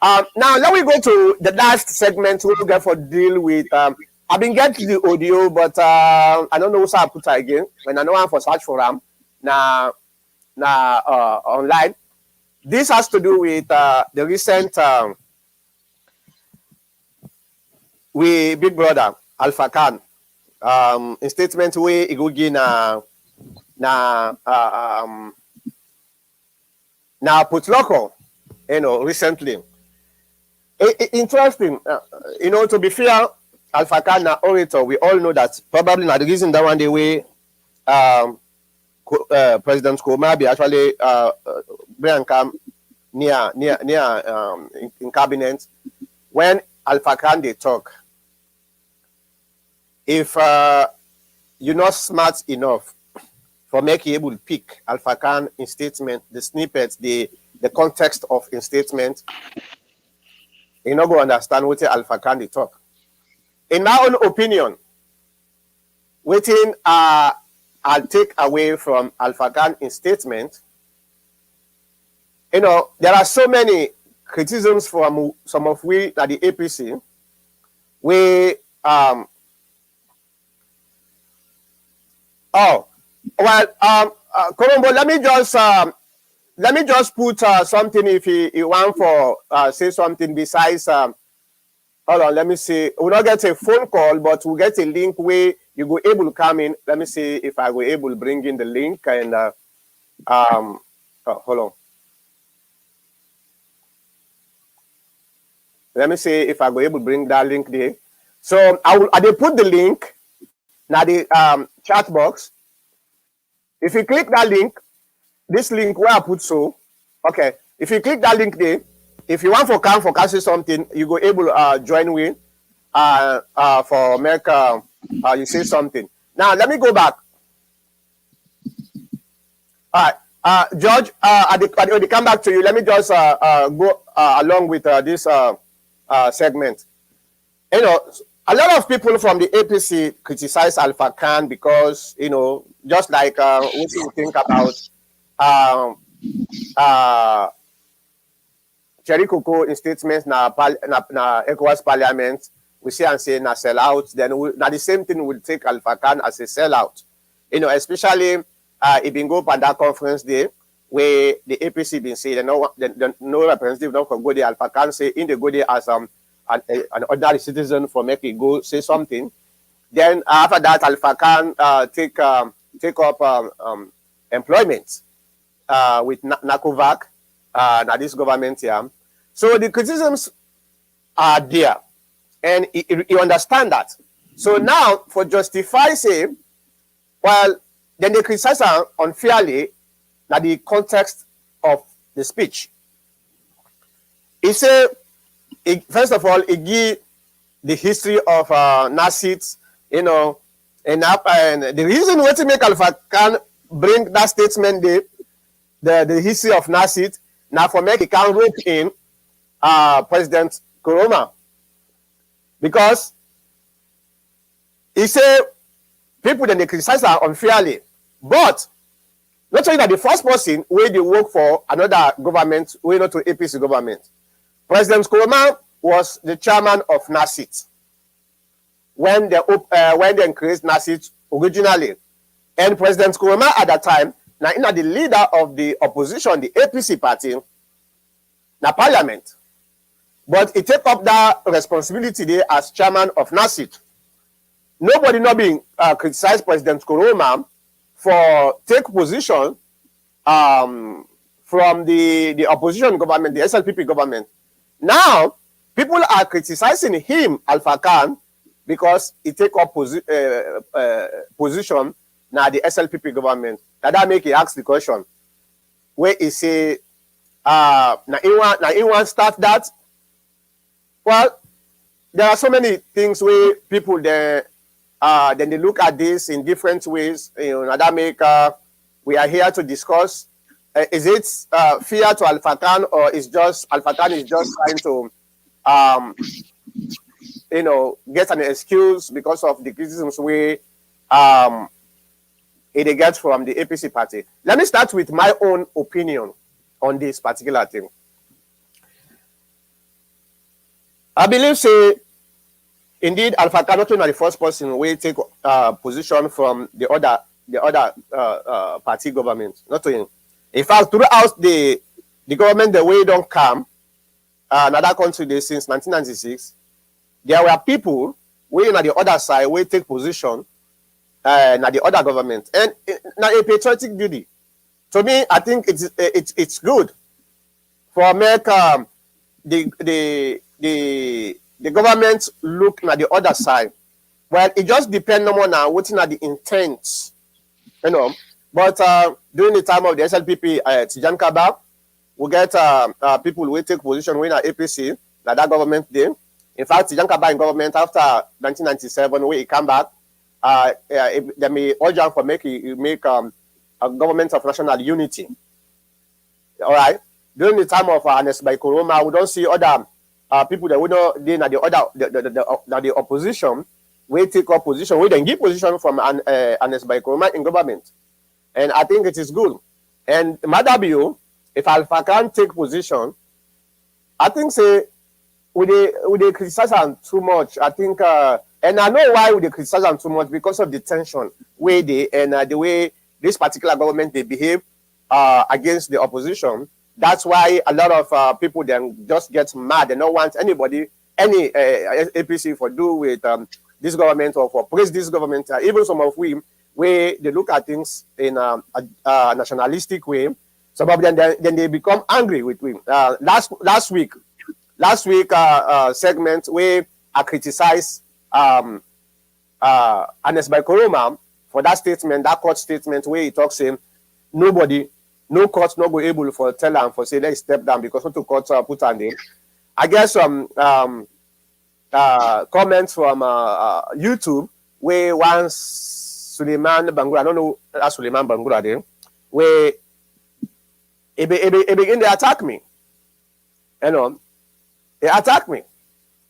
Now let me go to the last segment. We'll get for deal with. I've been getting the audio, but I don't know what's I put again. When I know I'm for search for them now online. This has to do with the recent with Big Brother Alpha Khan in statement where he go give now put Loko, recently. Interesting, to be fair, Alpha Khan na orator. We all know that probably not the reason that one day way President Koma be actually bring come near in cabinet when Alpha Khan they talk. If you're not smart enough for making able to pick Alpha Khan in statement, the snippets, the context of in statement, you're not going to understand what Alpha Khan they talk. In my own opinion, waiting I'll take away from Alpha Khan in statement, there are so many criticisms from some of we at the APC, Colombo, let me just put something if you want for say something besides hold on, let me see. We'll not get a phone call, but we'll get a link where you go able to come in. Let me see if I go able to bring in the link and hold on. Let me see if I go able to bring that link there. So I will put the link now the chat box. If you click that link, this link where I put so, okay. If you click that link there, if you want for come for casting something, you go able to join with for America. You say something. Now let me go back. All right, George. I come back to you. Let me just go along with this segment. A lot of people from the APC criticize Alpha Khan because just like what you think about Cherry Coco in statements na ECOWAS Parliament, we see and say na sellout. Then now the same thing will take Alpha Khan as a sellout. Especially it been go on that conference day where the APC been saying no representative don't go there. Alpha Khan say in the go there as an ordinary citizen for make it go say something. Then after that, Alpha Khan take up employment with NACOVAC, now this government here. So the criticisms are there, and you understand that. So now, for justify say, well, then they criticize unfairly now the context of the speech. He said, first of all, it give the history of Nasit, and the reason why to make Alpha Khan bring that statement, the history of Nasit, now for make it can rope in President Koroma, because he said people then they criticize her unfairly, but not only that the first person where they work for another government, we not to APC government. President Koroma was the chairman of Nasit when they created Nasit originally, and President Koroma at that time now the leader of the opposition, the APC party, na parliament, but he take up that responsibility there as chairman of Nasit. Nobody not being criticized President Koroma for take position from the opposition government, the SLPP government. Now, people are criticizing him, Alpha Khan, because he take up position now the SLPP government. That make he ask the question, where he say, now he want start that. Well, there are so many things where people then they look at this in different ways. That make we are here to discuss. Is it fear to Alpha Khan, or is just Alpha Khan is just trying to get an excuse because of the criticisms we they get from the APC party? Let me start with my own opinion on this particular thing. I believe, say, indeed, Alpha Khan not only the first person will take position from the other party government. Not to him. In fact, throughout the government, the way don't come, another country they since 1996, there were people who on the other side will take position na the other government, and now a patriotic duty. To me, I think it's good for make the government look at the other side. Well, it just depends no more now what's at the intent, But during the time of the SLPP, Tijan Kaba, we get people who take position when APC that government did. In fact, Tijan Kaba in government after 1997, when he come back, they may urge for make a government of national unity. All right. During the time of Ernest Bai Koroma, we don't see other people that we know then at the other the opposition. We take up position. We then give position from Ernest Bai Koroma in government, and I think it is good. And Madabio, if Alpha Khan take position, I think say would they criticize him too much. I think, and I know why would they criticize him too much, because of the tension way they and the way this particular government they behave against the opposition. That's why a lot of people then just get mad. They don't want anybody, any APC for do with this government or for praise this government. Even some of we, where they look at things in a nationalistic way. Some of them then they become angry with me. Last week segment where I criticize Ernest Bai Koroma for that statement, that court statement where he talks saying no court not go able for tell them for say let's step down because not to court put on there. I guess some comments from YouTube where once Suleiman Bangura, I don't know that's Suleiman Bangura there, where it begin to attack me. They attack me.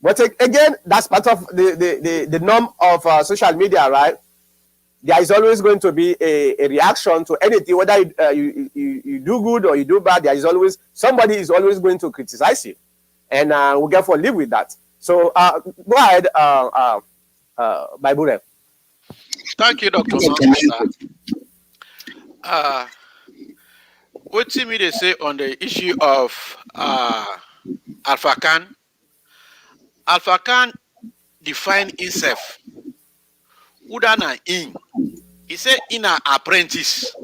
But again, that's part of the norm of social media, right? There is always going to be a reaction to anything, whether you do good or you do bad. There is always somebody is always going to criticize you, and we therefore live with that. So go ahead, Baibure. Thank you, Dr. What do you say on the issue of Alpha Khan? Alpha Khan defined himself. Udana in. He said in an apprentice.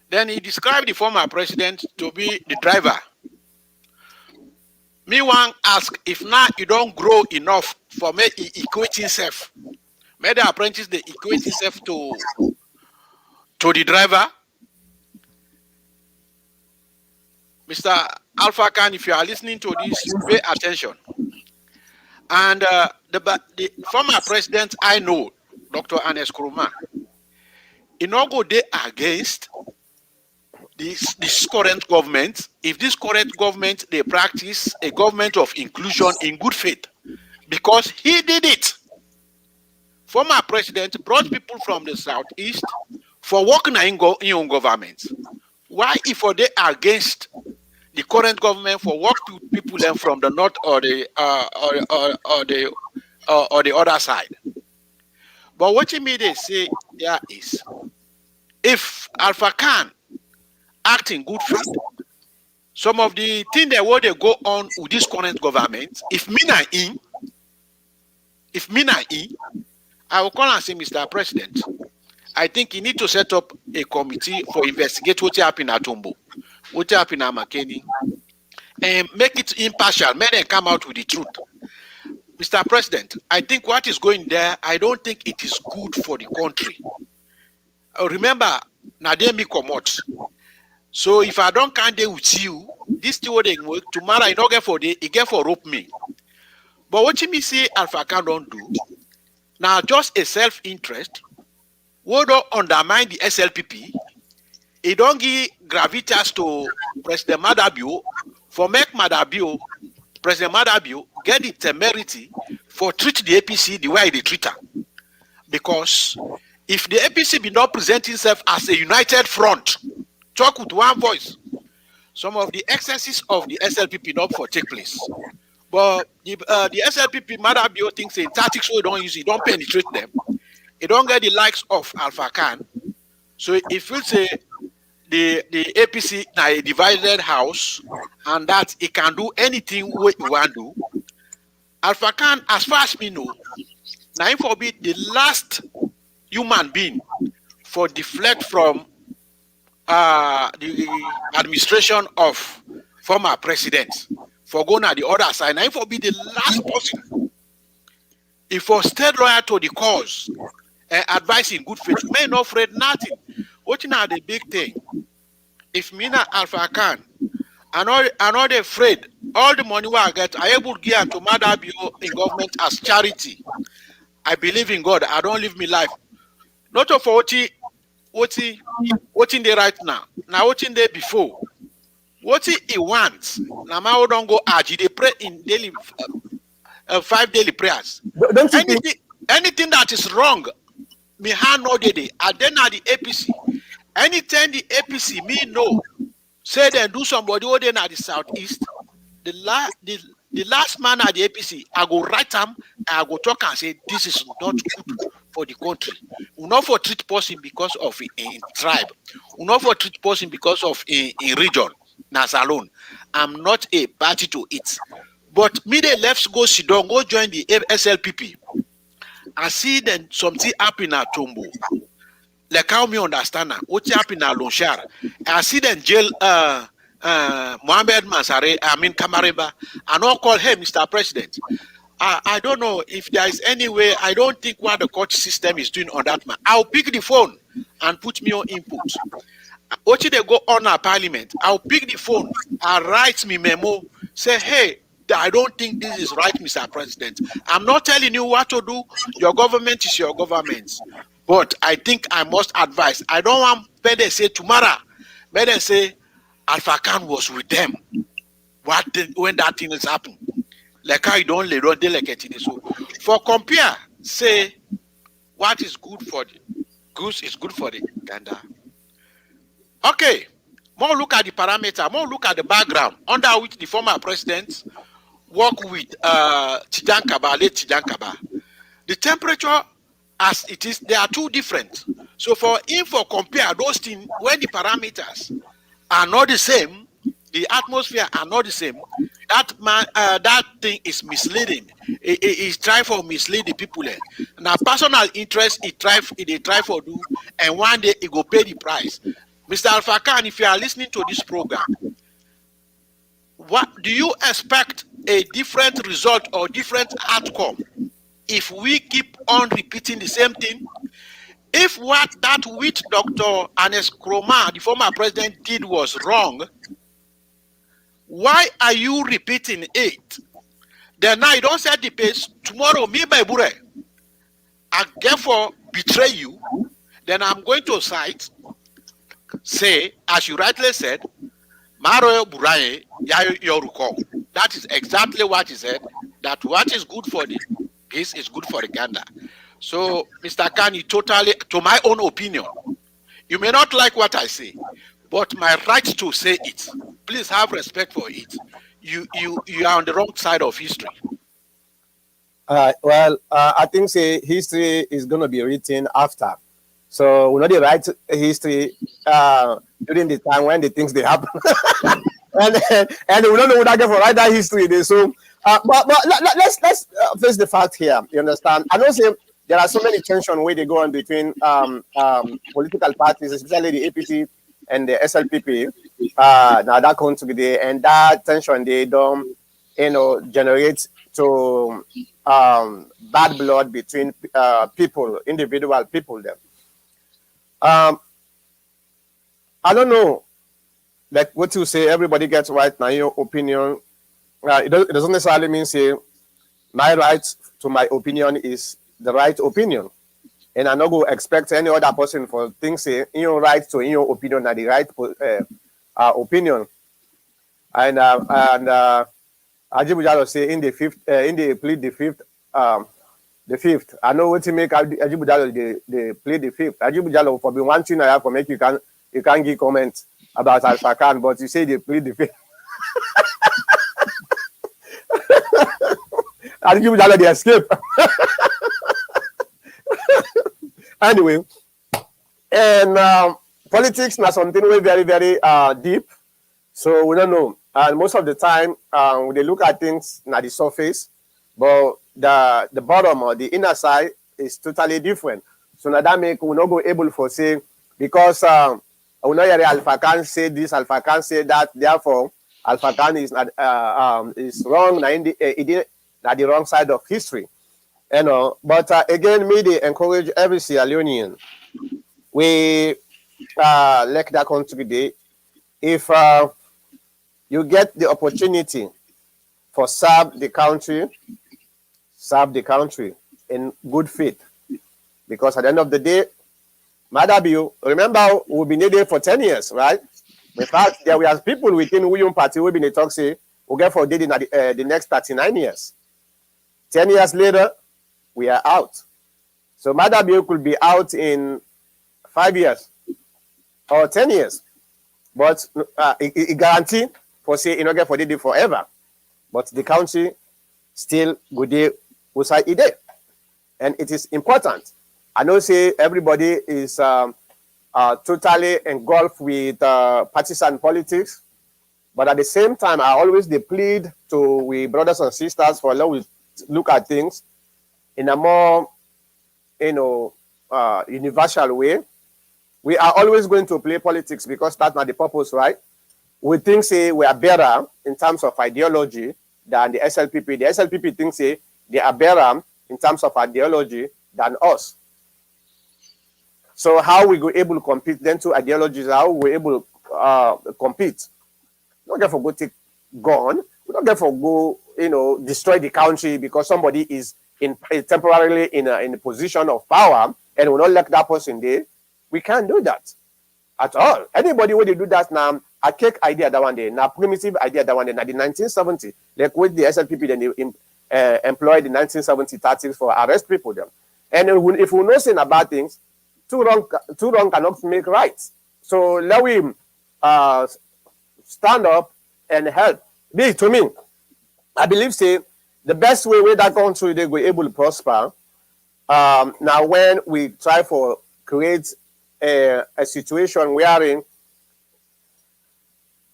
Then he described the former president to be the driver. Me one ask if now you don't grow enough for me he equate himself. May the apprentice they equate himself to the driver. Mr. Alpha Khan, if you are listening to this, pay attention. And the former president I know, Dr. Ernest Kuruma, he not go there against this current government. If this current government, they practice a government of inclusion in good faith, because he did it. Former president brought people from the southeast for working in government. Why if they are against the current government for work people then from the north or the other side? But what you mean they say there is, if Alpha Khan act in good faith, some of the things that what they go on with this current government, if me I will call and say, Mr. President, I think you need to set up a committee for investigate what happened at Tombo, what happened at Makeni, and make it impartial. May they come out with the truth. Mr. President, I think what is going there, I don't think it is good for the country. Remember, Nademi Komot. So if I don't count there with you, this thing they work tomorrow, I don't get for the it get for rope me. But what you me say Alpha Khan don't do now, just a self-interest, we don't undermine the SLPP. It don't give gravitas to President Madabio for make Madabio, President Madabio, get the temerity for treat the APC the way they treat her. Because if the APC be not present itself as a united front, talk with one voice, some of the excesses of the SLPP not for take place. But the SLPP Madabio thinks in tactics so don't use it, don't penetrate them. It don't get the likes of Alpha Khan. So if you say the APC now a divided house and that it can do anything what you want to do, Alpha Khan, as far as we know, now forbid the last human being for deflect from the administration of former presidents for going on the other side. Now forbid the last person. If for stay loyal to the cause and advice in good faith, may not afraid nothing. What is the big thing? If Mina Alpha Khan are not afraid, all the money I get, I able to give to Madabio in government as charity. I believe in God. I don't live my life. Not for what in the right now. Now what in there before. What he wants. Now I don't go aji. They pray in daily 5 daily prayers. Anything that is wrong, me hand no day. And then at the APC. Anytime the APC me know say they do somebody over there at the southeast, the last man at the APC, I go write them and I go talk and say this is not good for the country. We not for treat person because of a tribe. We not for treat person because of a region. Nas alone. I'm not a party to it. But me the left go sit down, go join the SLPP. I see then something happen at Tombo. Like how me understand now. What happened at Lonshar? I see them jail Mohammed Mansare, Kamareba, and all call him Mr. President. I don't know if there is any way. I don't think what the court system is doing on that man. I'll pick the phone and put me on input. What they go on our parliament? I'll pick the phone and write me memo. Say, hey, I don't think this is right, Mr. President. I'm not telling you what to do. Your government is your government. But I think I must advise. I don't want Pede say tomorrow. Pede say Alpha Khan was with them. When that thing is happening. Like how you don't lay on they like it. So for compare, say what is good for the goose is good for the gander. Okay. More look at the parameter, more look at the background under which the former president work with Tijankaba, late Tijankaba. The temperature as it is, they are two different. So for compare those things when the parameters are not the same, the atmosphere are not the same, that thing is misleading. It try for mislead the people. Now personal interest they try for do, and one day it go pay the price. Mr. Alpha Khan, if you are listening to this program, what do you expect a different result or different outcome if we keep on repeating the same thing? If what that which Dr. Anes Kroma, the former president, did was wrong, why are you repeating it? Then now you don't set the pace. Tomorrow, me by Bure, I therefore betray you. Then I'm going to cite, say, as you rightly said, Maro Buraye Yoruko. That is exactly what he said. That what is good for the geese is good for the gander. So, Mr. Khanu, totally, to my own opinion, you may not like what I say, but my right to say it. Please have respect for it. You are on the wrong side of history. I think say history is going to be written after. So we know the right history during the time when the things they happen, and we don't know what I get for write that history. So, but let's face the fact here. You understand? I don't say there are so many tension where they go on between political parties, especially the APC and the SLPP. Now that comes together, and that tension they don't, generate to bad blood between people, individual people. Them. I don't know, like what you say. Everybody gets right now. Your opinion. It doesn't necessarily mean say my right to my opinion is the right opinion, and I not go expect any other person for things say in your right to in your opinion are the right opinion. And Ajibu Jalo say in the fifth, in the plead the fifth, the fifth. I know what to make Ajibu Jalo they plead the fifth. Ajibu Jalo for being one thing I have for make you can give comments about Alpha Khan, but you say they plead the fifth. Ajibu Jalo they escape. Anyway, and politics is something we very, very deep. So we don't know. And most of the time, when they look at things at the surface, but the bottom or the inner side is totally different. So now that make we not go able for say because we know Alpha Khan say this, Alpha Khan say that. Therefore, Alpha Khan is not is wrong. Not the wrong side of history. But again, me they encourage every Sierra Leonean. We like that country day. If you get the opportunity for serve the country in good faith, because at the end of the day, Madabiu, remember we've been there for 10 years, right? In fact, there we have people within William Party we've been in talk say we'll get for did in the next 39 years. 10 years later, we are out. So Madabiu could be out in 5 years or 10 years. But it guarantee for say you know get for it forever. But the country still good day outside it. And it is important. I know say everybody is totally engulfed with partisan politics, but at the same time, I always plead to we brothers and sisters for always look at things in a more universal way. We are always going to play politics because that's not the purpose, right? We think say we are better in terms of ideology than the SLPP. The SLPP thinks say they are better in terms of ideology than us. So how we go able to compete? Then two ideologies, how we able to compete? We don't get for go take gun. We don't get for go destroy the country because somebody is temporarily in a position of power and we not let that person there. We can't do that at all. Anybody when they do that now, a cake idea that one day, now primitive idea that one day, now the 1970, like with the SLPP, then they employed the 1970 tactics for arrest people them. And if we know saying about things, too wrong cannot make right. So let we stand up and help. This to me, I believe say the best way where that country they were able to prosper. Now when we try for create a situation wherein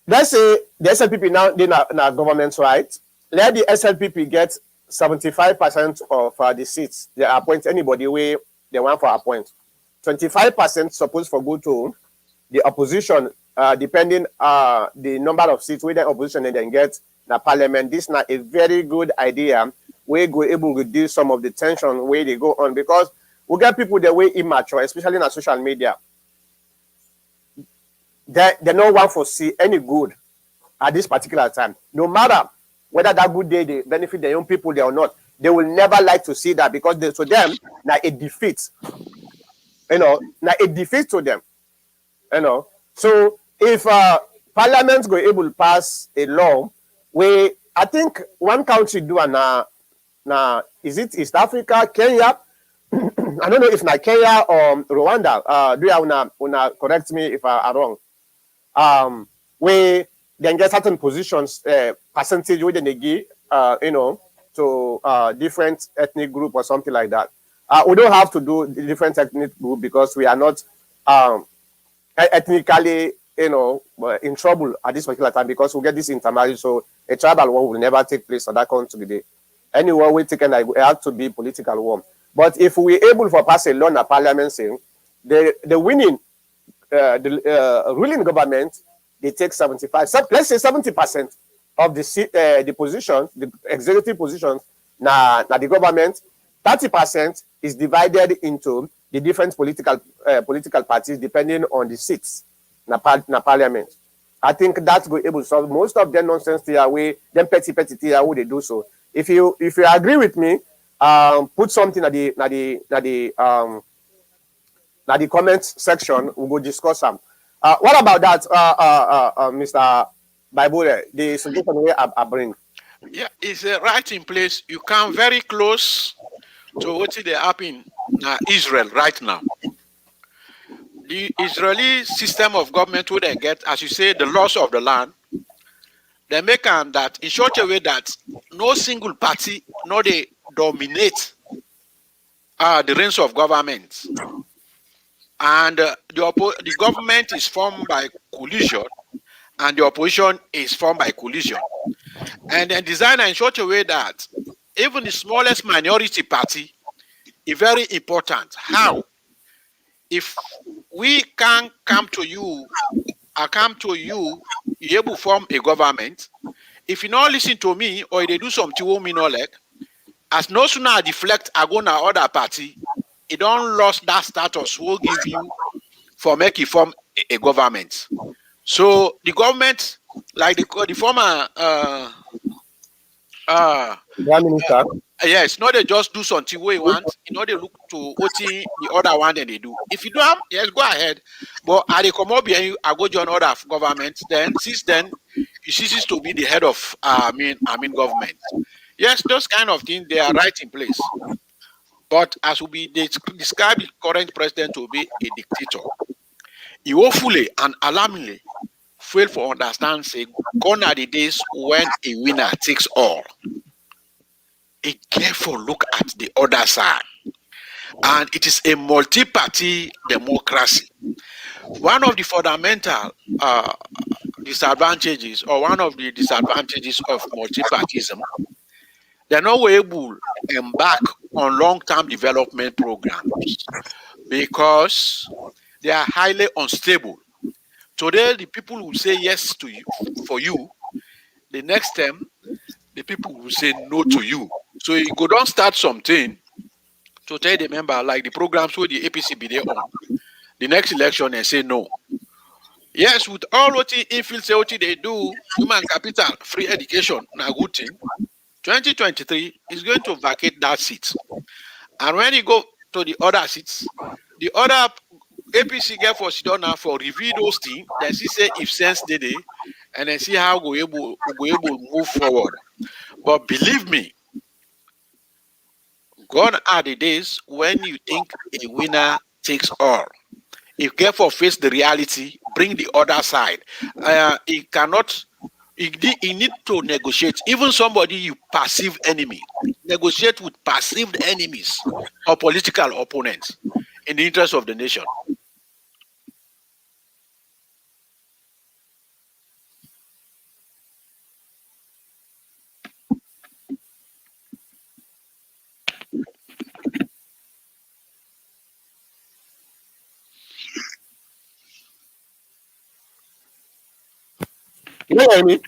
let's say the SLPP now they now government's right. Let the SLPP get 75% of the seats. They appoint anybody where they want for appoint. 25% supposed for go to the opposition, depending the number of seats where the opposition then get the parliament. This is not a very good idea. We go able to reduce some of the tension where they go on because we get people the way immature, especially in social media. They don't want to see any good at this particular time. No matter whether that good day they benefit the young people there or not, they will never like to see that because to them now it defeats. Now it defeats to them. So if Parliament go able to pass a law where I think one country do now is it East Africa, Kenya? I don't know if na Kenya or Rwanda. Do you wanna correct me if I'm wrong? Where then get certain positions, percentage where they give, to different ethnic group or something like that. We don't have to do the different ethnic group because we are not ethnically, in trouble at this particular time because we get this intermarriage. So a tribal war will never take place at that country today. Any war we take, and it have to be political war. But if we able to pass a law in a parliament saying the winning ruling government, they take 75, so let's say 70% of the positions, the executive positions, na the government. 30% is divided into the different political parties depending on the seats na parliament. I think that's going able to solve most of the nonsense their way, them petty their way they do so. If you agree with me, put something at the comments section. We will discuss them. What about that, Mr. Bible? The suggestion way I bring. Yeah, it's right in place. You come very close to what is happening in Israel right now. The Israeli system of government, who they get, as you say, the laws of the land, they make that in such a way that no single party, no they dominate the reins of government. And the government is formed by coalition, and the opposition is formed by coalition. And then designed in such a way that even the smallest minority party is very important. How? If we can come to you, you're able to form a government. If you not listen to me or they do something who me not like, as no sooner I deflect, I go na other party, it don't lost that status will give you for make it form a government. So the government, like the former Prime Minister. Yes, not they just do something we want, they look to what the other one that they do. If you do them, yes, go ahead. But I come up here, I go join other government, then since then it ceases to be the head of government. Yes, those kind of things they are right in place. But as will be they describe the current president to be a dictator. He hopefully and alarmingly fail for understand say gone are the days when a winner takes all. A careful look at the other side, and it is a multi-party democracy. One of the fundamental disadvantages, or one of the disadvantages of multi-partyism, they're not able to embark on long-term development programs because they are highly unstable. Today, the people will say yes to you for you. The next time, the people will say no to you. So you go don't start something to tell the member like the programs where the APC be there on. The next election and say no. Yes, with all what they do, human capital, free education, na good thing. 2023 is going to vacate that seat. And when you go to the other seats, the other APC get for sit down now for review those things, then see say if sense they and then see how we able move forward. But believe me, gone are the days when you think a winner takes all. If careful face the reality, bring the other side. It cannot. You need to negotiate. Even somebody you perceive enemy, negotiate with perceived enemies or political opponents in the interest of the nation. You know what I mean?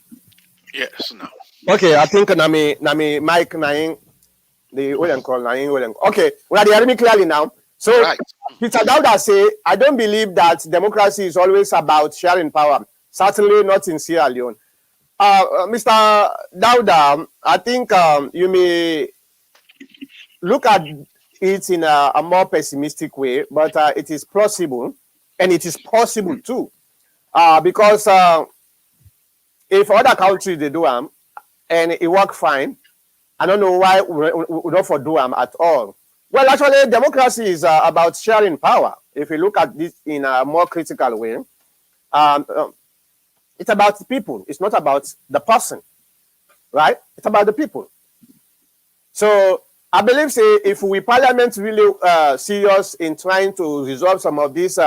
Yes, now. Okay, I think Nami Mike Naing, the William call Naing William. Okay, we are hearing me clearly now. So Right. Peter Dauda say, I don't believe that democracy is always about sharing power. Certainly not in Sierra Leone. Mr. Dauda, I think you may look at it in a more pessimistic way, but it is plausible, and it is possible too, because if other countries they do them and it work fine, I don't know why we don't for do them at all. Well, actually, democracy is about sharing power. If you look at this in a more critical way, it's about the people. It's not about the person, right? It's about the people. So I believe, say, if we parliament really serious in trying to resolve some of this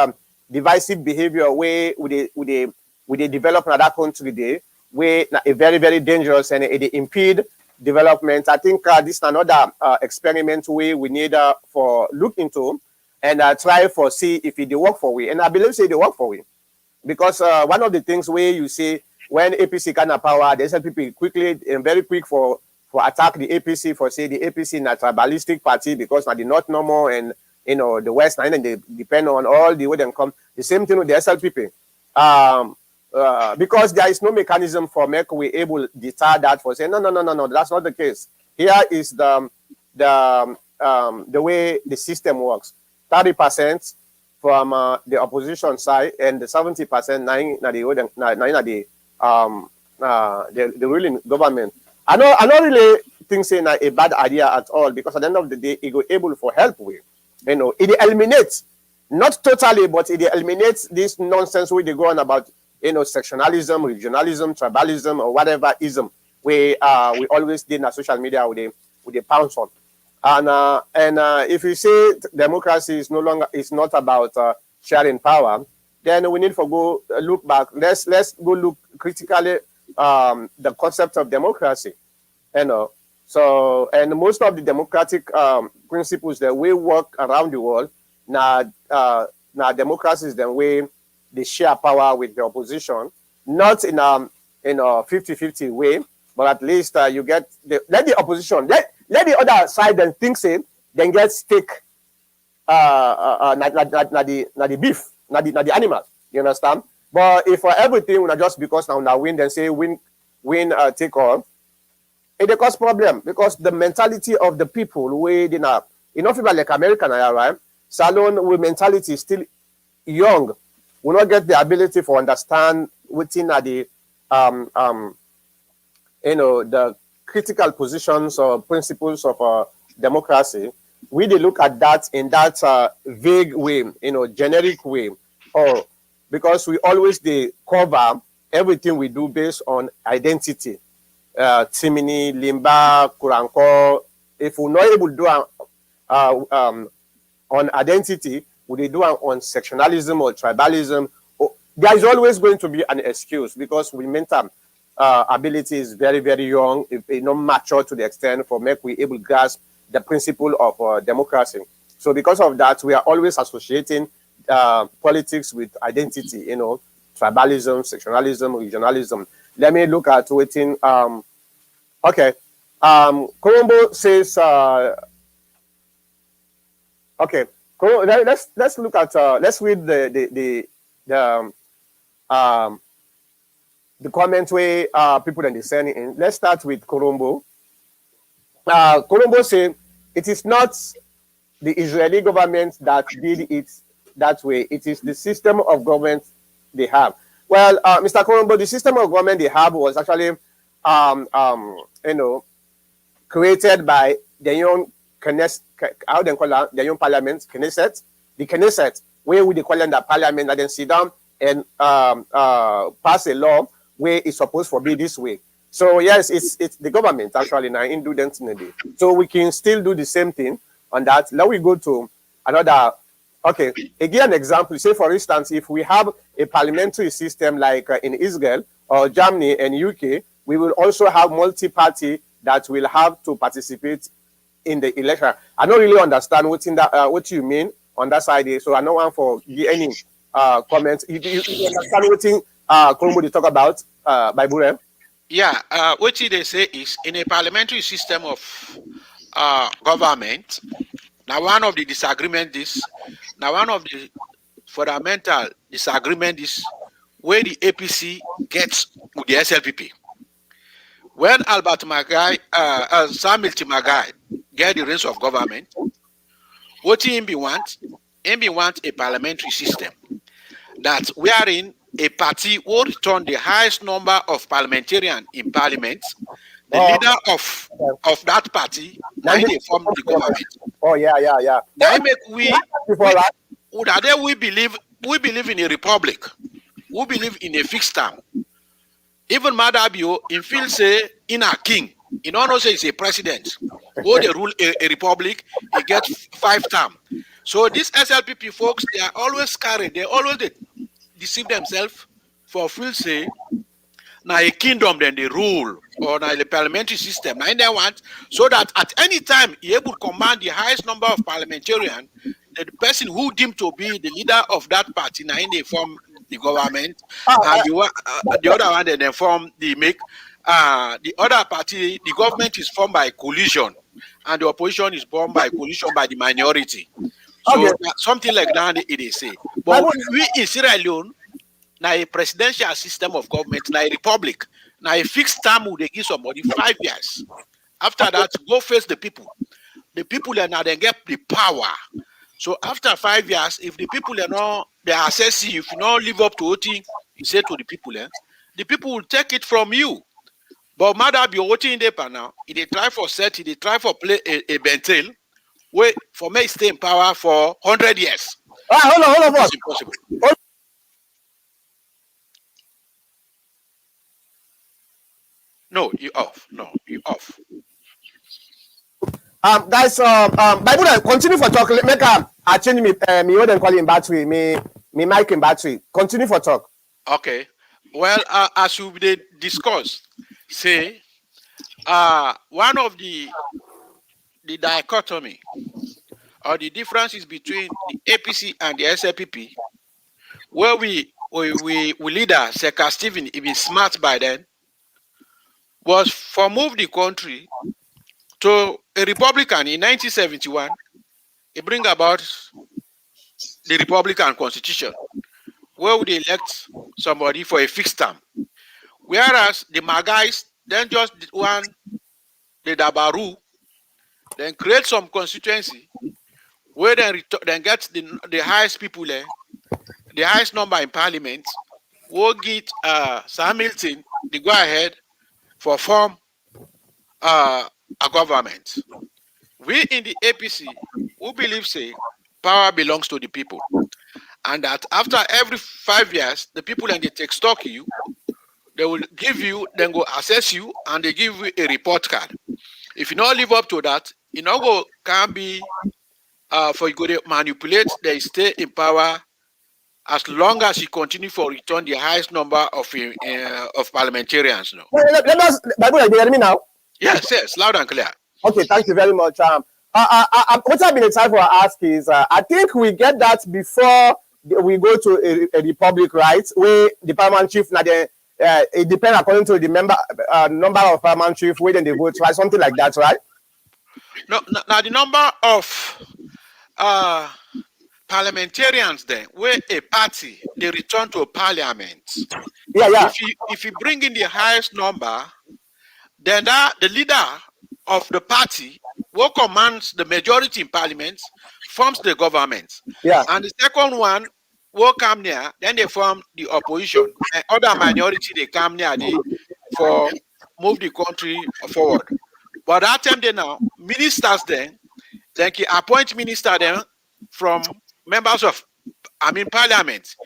divisive behavior where we develop in that country, where a very, very dangerous and it impede development. I think this is another experiment we need for look into and try for see if it work for we. And I believe say they work for we. Because one of the things where you see when APC kind of power, the SLPP quickly and very quick for attack the APC for say the APC in a tribalistic party because now the North normal and the West and they depend on all the way them come. The same thing with the SLPP. Because there is no mechanism for make we able to deter that for saying no, that's not the case. Here is the way the system works. 30% from the opposition side and the 70% the ruling government. I don't really think saying a bad idea at all because at the end of the day it go able for help with. It eliminates, not totally, but it eliminates this nonsense where they go on about sectionalism, regionalism, tribalism, or whatever ism we always did in social media with the pounce on. And if you say democracy is not about sharing power, then we need to go look back. Let's go look critically the concept of democracy. So and most of the democratic principles that we work around the world now democracy is the way they share power with the opposition, not in a 50-50 way, but at least you get let the opposition let the other side then think say then get stake the beef, the animal. You understand? But if for everything just because now win then say win take all, it cause problem because the mentality of the people we did not people like American right? Salon with mentality is still young. We not get the ability for understand within the the critical positions or principles of democracy. We they look at that in that vague way, generic way, or because we always they cover everything we do based on identity. Timini, Limba, Kuranko. If we're not able to do on identity, would they do on sectionalism or tribalism? There is always going to be an excuse because we mental ability is very, very young, not mature to the extent for make we able to grasp the principle of democracy. So because of that, we are always associating politics with identity, tribalism, sectionalism, regionalism. Let me look at waiting. Okay. Colombo says, okay. Let's look at let's read the comment where people are sending in. Let's start with Colombo. Colombo said it is not the Israeli government that did it that way. It is the system of government they have. Well, Mr. Colombo, the system of government they have was actually created by the young how they call it, the young parliament, Knesset, the Knesset, where we call them the parliament, and then sit down and pass a law where it's supposed to be this way. So yes, it's the government actually now in do that. So we can still do the same thing on that. Now we go to another. Okay, again, an example. Say for instance, if we have a parliamentary system like in Israel or Germany and UK, we will also have multi-party that will have to participate in the election. I don't really understand what you mean on that side. So I don't want for any comments. You understand what Colombo they talk about by Burem? Yeah, what they say is in a parliamentary system of government. Now, one of the disagreement is one of the fundamental disagreement is where the APC gets with the SLPP. When Albert Magai, Samuel Magai get the reins of government, what MB wants a parliamentary system that wherein a party will return the highest number of parliamentarians in parliament. The leader of that party, now they form the government. Oh yeah. Now make we believe in a republic. We believe in a fixed term. Even Madabio in field say in a king. In honor say it's a president. Go they rule a republic, he gets 5 terms. So these SLPP folks, they are always carried, they always deceive themselves for field say now a kingdom then they rule, or now the parliamentary system. Now they want so that at any time he able to command the highest number of parliamentarians, the person who deemed to be the leader of that party, now they form the government, and the other one then form the the other party, the government is formed by coalition, and the opposition is formed by coalition by the minority. So something like that it is say. But we in Sierra Leone, now a presidential system of government, now a republic, now a fixed term will they give somebody 5 years. After that, go face the people. The people are now then get the power. So after 5 years, if the people are not they assess you, if you don't live up to what you say to the people will take it from you. But matter be watching the now, if they try for set, if they try for play a bentel, wait for me stay in power for 100 years. Hold on. It's impossible. No, you off. Guys, Bible continue for talk. Make I change me what call in battery, me mic in battery. Continue for talk. Okay. Well, as we discussed, say one of the dichotomy or the differences between the APC and the SLPP, where we leader Seka Stephen, even smart by then, was for move the country to a Republican in 1971. It bring about the Republican Constitution, where would they elect somebody for a fixed term. Whereas the Magais then just one the Dabaru, then create some constituency where then get the highest people there, the highest number in parliament, will get Sam Milton the go ahead for form a government. We in the APC who believe say power belongs to the people, and that after every 5 years the people then they take stock of you, they will give you, then go assess you, and they give you a report card. If you not live up to that, you know can be for you go to manipulate, they stay in power as long as you continue for return the highest number of parliamentarians. No. Let us, Bible, you hear me now? Yes, loud and clear. Okay, thank you very much. What I've been excited for ask is, I think we get that before we go to a republic, right? Where the paramount chief, it depends according to the number of paramount chief, where then they vote, right? Something like that, right? No, now the number of parliamentarians then, where a party they return to a parliament. Yeah. If you bring in the highest number, then the leader of the party who commands the majority in parliament forms the government. Yeah. And the second one will come near, then they form the opposition. And other minority they come near for move the country forward. But that time they now ministers then he appoint minister then from members of parliament.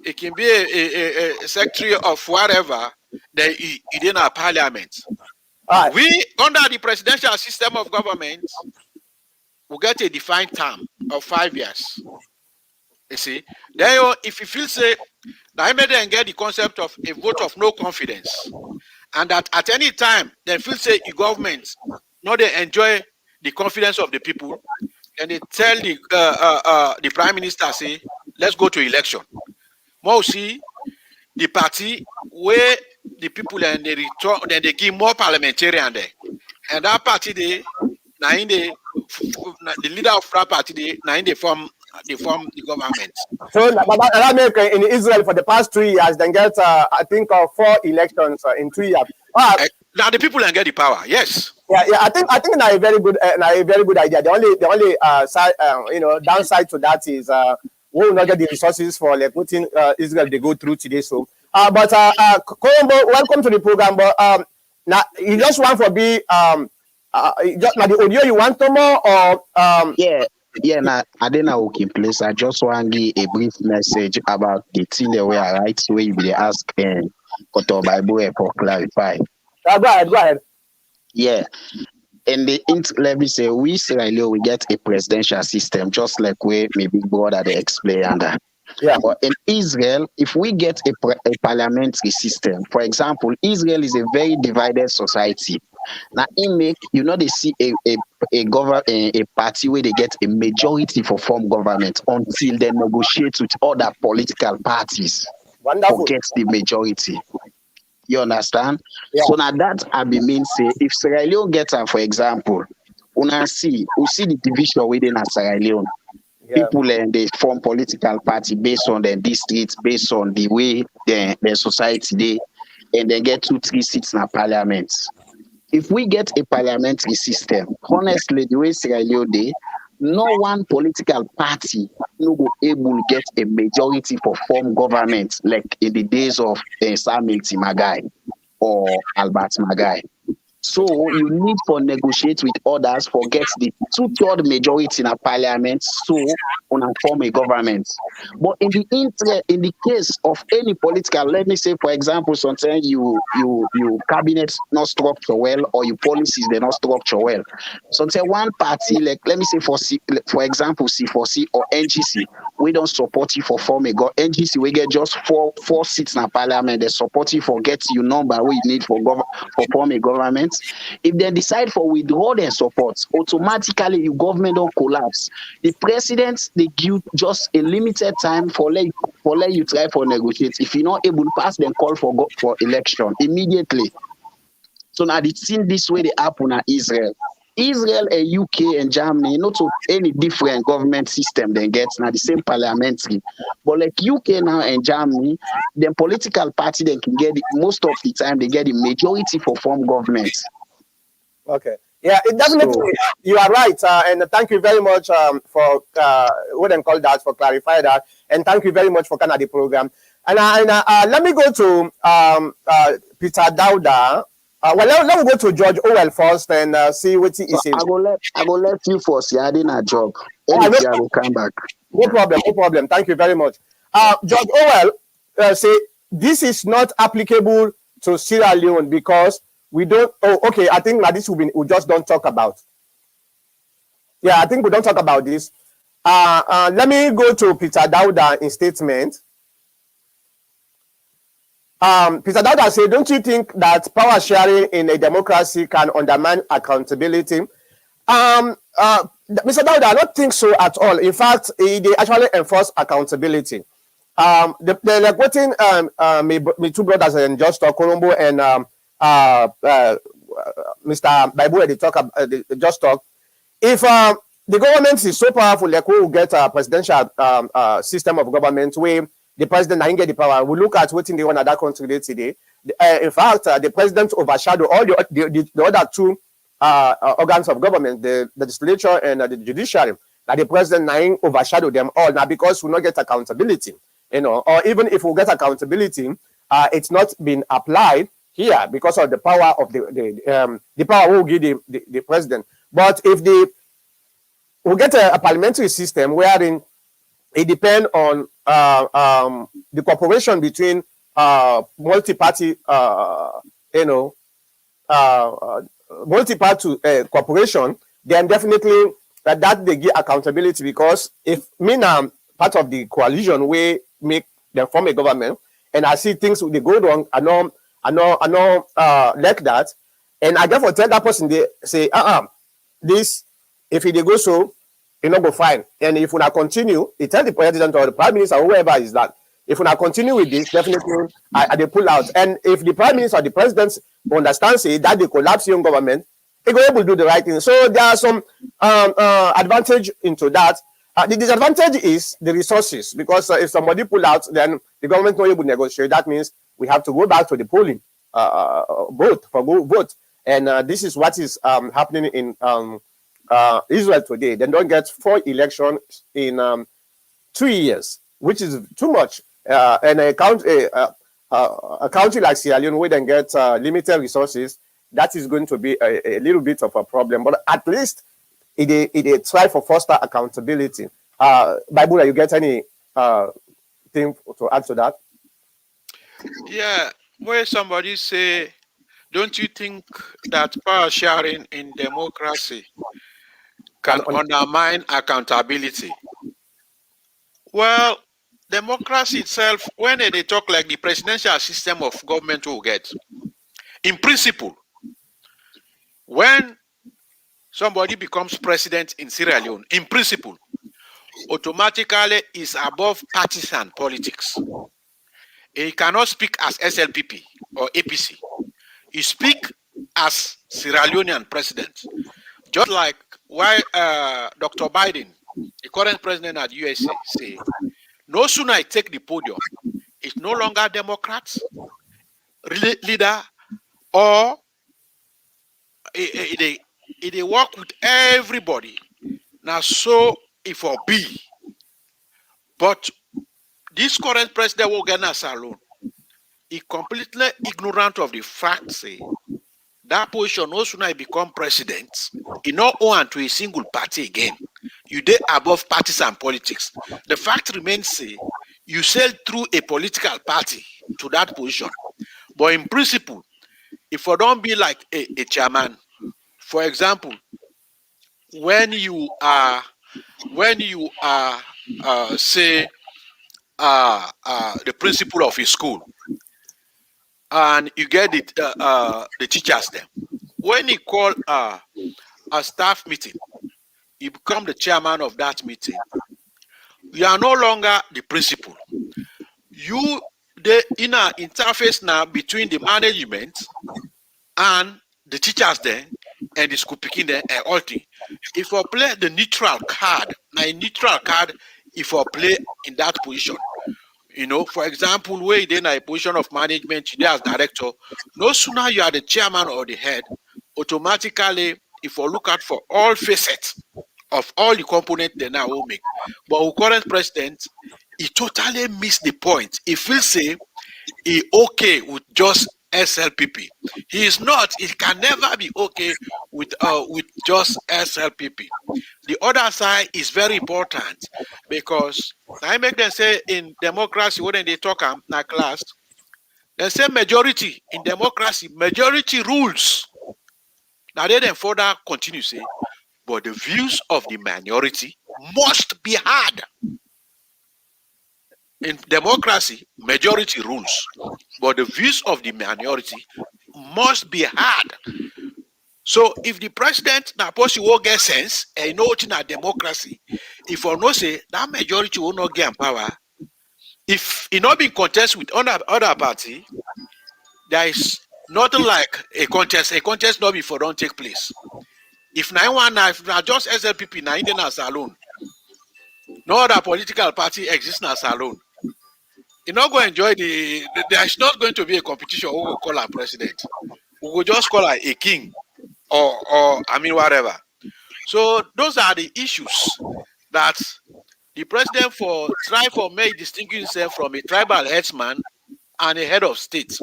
It can be a secretary of whatever then he in a parliament. Right. We under the presidential system of government will get a defined term of 5 years. You see, then if you feel say now may then get the concept of a vote of no confidence, and that at any time they feel say the government not they enjoy the confidence of the people, and they tell the prime minister say let's go to election. More see the party where the people and they return, then they give more parliamentarian there, and that party they now in the leader of that party they form the government. So America in Israel for the past 3 years, then get I think 4 elections in 2 years. Now the people can get the power. Yes. Yeah. I think that's a very good idea. The only side, downside to that is we will not get the resources for like what Israel they go through today. So, but Colombo, welcome to the program. But now you just want for be just now the audio you want to more or Yeah, now I didn't know in place. I just want to give a brief message about the thing that we are right where you be ask and Koto Bible for clarify. Go ahead. Yeah. And the levy say we Sierra Leone we get a presidential system just like where my big brother they explain. Yeah. But in Israel, if we get a parliamentary system, for example, Israel is a very divided society. Now, it make you know they see a party where they get a majority for form government until they negotiate with other political parties for Wonderful. get the majority. You understand? Yeah. So now that I be mean say if Sierra Leone get am, for example, we see the division within Sierra Leone. Yeah. People and they form political party based on their districts, based on the way their society they, and then get 2 3 seats in a parliament. If we get a parliamentary system, honestly, the way Sierra Leone dey, no one political party no go able get a majority for form government like in the days of Samuel Magai or Albert Magai. So you need for negotiate with others for get the 2/3 majority in a parliament so on form a government. But in the case of any political, let me say for example, sometimes you cabinet not structure well or your policies they not structure well. Sometimes one party like let me say for example C4C or NGC, we don't support you for form a NGC we get just four seats in a parliament. They support you for get you number we need for for form a government. If they decide for withdraw their support, automatically your government don't collapse. The president they give just a limited time for let you try for negotiate. If you're not able to pass, then call for election immediately. So now the thing this way they happen at Israel. Israel and UK and Germany, not to any different government system they get now the same parliamentary. But like UK now and Germany, the political party they can get most of the time they get the majority for form government. Okay. Yeah, it So definitely. You are right, and thank you very much for what I call that for clarify that, and thank you very much for kind of the program. And let me go to Peter Dauda. Let me go to George Owell first and see what he so is. I go let you first. Yeah, I didn't a job. No, Anything I will come back. no problem, no problem. Thank you very much. George Owell say this is not applicable to Sierra Leone because we don't. Oh, okay. I think that this we just don't talk about. Yeah, I think we don't talk about this. Let me go to Peter Dauda in statement. Peter Dauda said, don't you think that power sharing in a democracy can undermine accountability? Mr. Dauda, I don't think so at all. In fact, they actually enforce accountability. They're like waiting me two brothers and Just Colombo and Mr. Bible, they talk they just talk. If the government is so powerful, like we will get a presidential system of government where the president didn't get the power. We look at what in the one other country today. In fact, the president overshadow all the other two organs of government, the legislature and the judiciary. That the president now overshadow them all now because we not get accountability, or even if we get accountability, it's not been applied here because of the power of the power will give the president. But if we get a parliamentary system wherein it depends on the cooperation between multi-party, multi-party cooperation, then definitely that they give accountability because if me now part of the coalition we make them form a government and I see things they go wrong, I know like that, and I therefore tell that person they say this if they go so it not go fine, and if we not continue, they tell the president or the prime minister or whoever is that if we not continue with this, definitely they pull out. And if the prime minister or the president understands it that they collapse young government, they go able to do the right thing. So there are some advantage into that. The disadvantage is the resources because if somebody pull out, then the government not able to negotiate. That means we have to go back to the polling vote, and this is what is happening in Israel today. They don't get 4 elections in 2 years, which is too much. And a country like Sierra Leone, where they get limited resources, that is going to be a little bit of a problem. But at least it try for foster accountability. Bible, you get any thing to add to that? Yeah, where somebody say, don't you think that power sharing in democracy can undermine accountability? Well, democracy itself, when they talk like the presidential system of government will get, in principle, when somebody becomes president in Sierra Leone, in principle, automatically is above partisan politics. He cannot speak as SLPP or APC. He speak as Sierra Leonean president. Just like why Dr. Biden, the current president at USA, say, no sooner I take the podium, it's no longer Democrats leader or they work with everybody. Now, so if or be, but this current president will get us alone. He completely ignorant of the fact, say, that position no sooner I become president, he not own to a single party again. You dey above partisan politics. The fact remains, say, you sail through a political party to that position. But in principle, if you don't be like a chairman, for example, when you are say the principal of a school, and you get the teachers there. When you call a staff meeting, you become the chairman of that meeting. You are no longer the principal. You the inner interface now between the management and the teachers there and the school picking there and all things. If you play the neutral card, now a neutral card, if you play in that position, you know, for example, where you in a position of management, you as director, no sooner you are the chairman or the head, automatically, if you look at for all facets of all the components they now will make. But our current president, he totally missed the point. He feels say he okay with just SLPP. He is not. He can never be okay with just SLPP. The other side is very important because I make them say in democracy when they talk na class, they say majority in democracy, majority rules. Now they then further continue say, but the views of the minority must be heard. In democracy, majority rules, but the views of the minority must be heard. So if the president now suppose will get sense and know in a democracy, if you know say that majority will not get power, if he not be contest with other party, there is nothing like a contest not before don't take place. If if not just SLPP now Indian as alone, no other political party exists as alone. You're not going to enjoy there's not going to be a competition who will call our president. We will just call her a king or I mean whatever. So those are the issues that the president try for may distinguish himself from a tribal headsman and a head of state.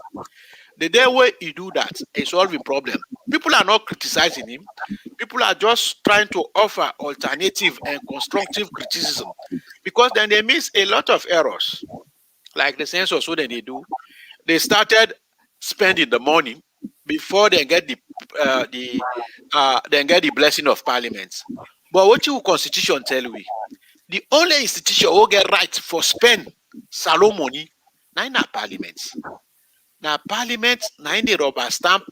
The day way he do that, a solving problem. People are not criticizing him. People are just trying to offer alternative and constructive criticism because then they miss a lot of errors. Like the census, what they do, they started spending the money before they get the blessing of parliament. But what your constitution tell we? The only institution who get right for spend salon money, na parliament. Now parliament, na in the rubber stamp